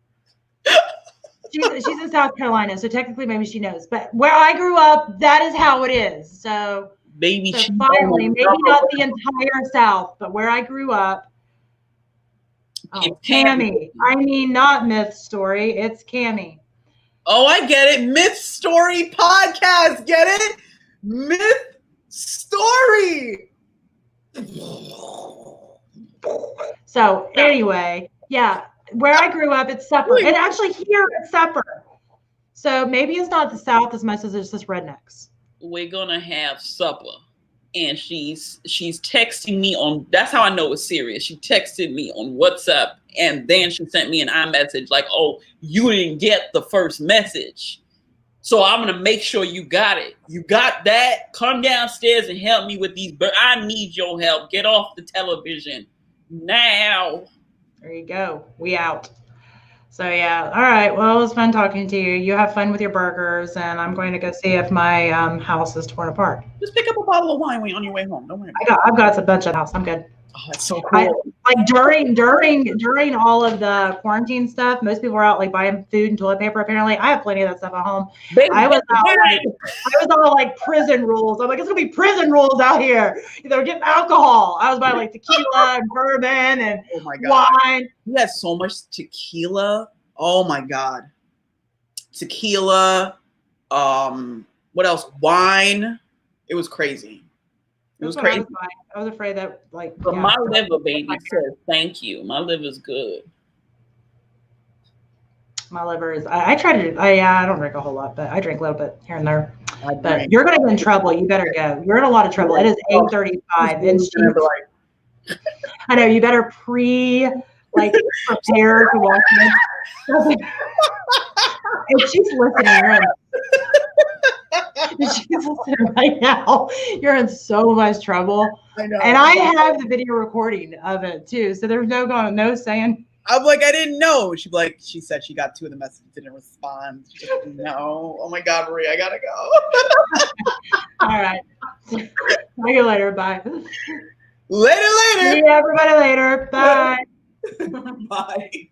She's in South Carolina, so technically maybe she knows. But where I grew up, that is how it is. So, baby, finally, maybe not the entire South, but where I grew up. Oh, Cammie. I mean, not Myth Story. It's Cammie. Oh, I get it. Myth Story podcast. Get it? Myth Story. So anyway, yeah, where I grew up, it's supper. And actually here it's supper. So maybe it's not the South as much as it's just rednecks. We're gonna have supper. And she's texting me on, that's how I know it's serious. She texted me on WhatsApp and then she sent me an iMessage like, oh, you didn't get the first message. So I'm going to make sure you got it. You got that? Come downstairs and help me with these. But I need your help. Get off the television now. There you go. We out. So yeah. All right. Well, it was fun talking to you. You have fun with your burgers, and I'm going to go see if my house is torn apart. Just pick up a bottle of wine on your way home. Don't worry about I've got a bunch at house. I'm good. Oh, that's so cool. Like during all of the quarantine stuff, most people were out like buying food and toilet paper. Apparently, I have plenty of that stuff at home. I was all like prison rules. I'm like, it's gonna be prison rules out here. They're getting alcohol. I was buying like tequila and bourbon and wine. You had so much tequila. Oh my God. Tequila. What else? Wine. It was crazy. It was crazy. I was afraid that But my liver, baby, says thank you. My liver's good. My liver is. I try to. I don't drink a whole lot, but I drink a little bit here and there. But you're gonna be in trouble. You better go. You're in a lot of trouble. It is 8:35. I know. You better prepare to walk in. And she's listening. She's listening right now. You're in so much trouble. I know. And I have the video recording of it too. So there's no saying. I'm like, I didn't know. She said she got 2 of the messages, didn't respond. She just, no. Oh my God, Marie, I gotta go. All right. See you later. Bye. Later. See everybody later. Bye. Bye.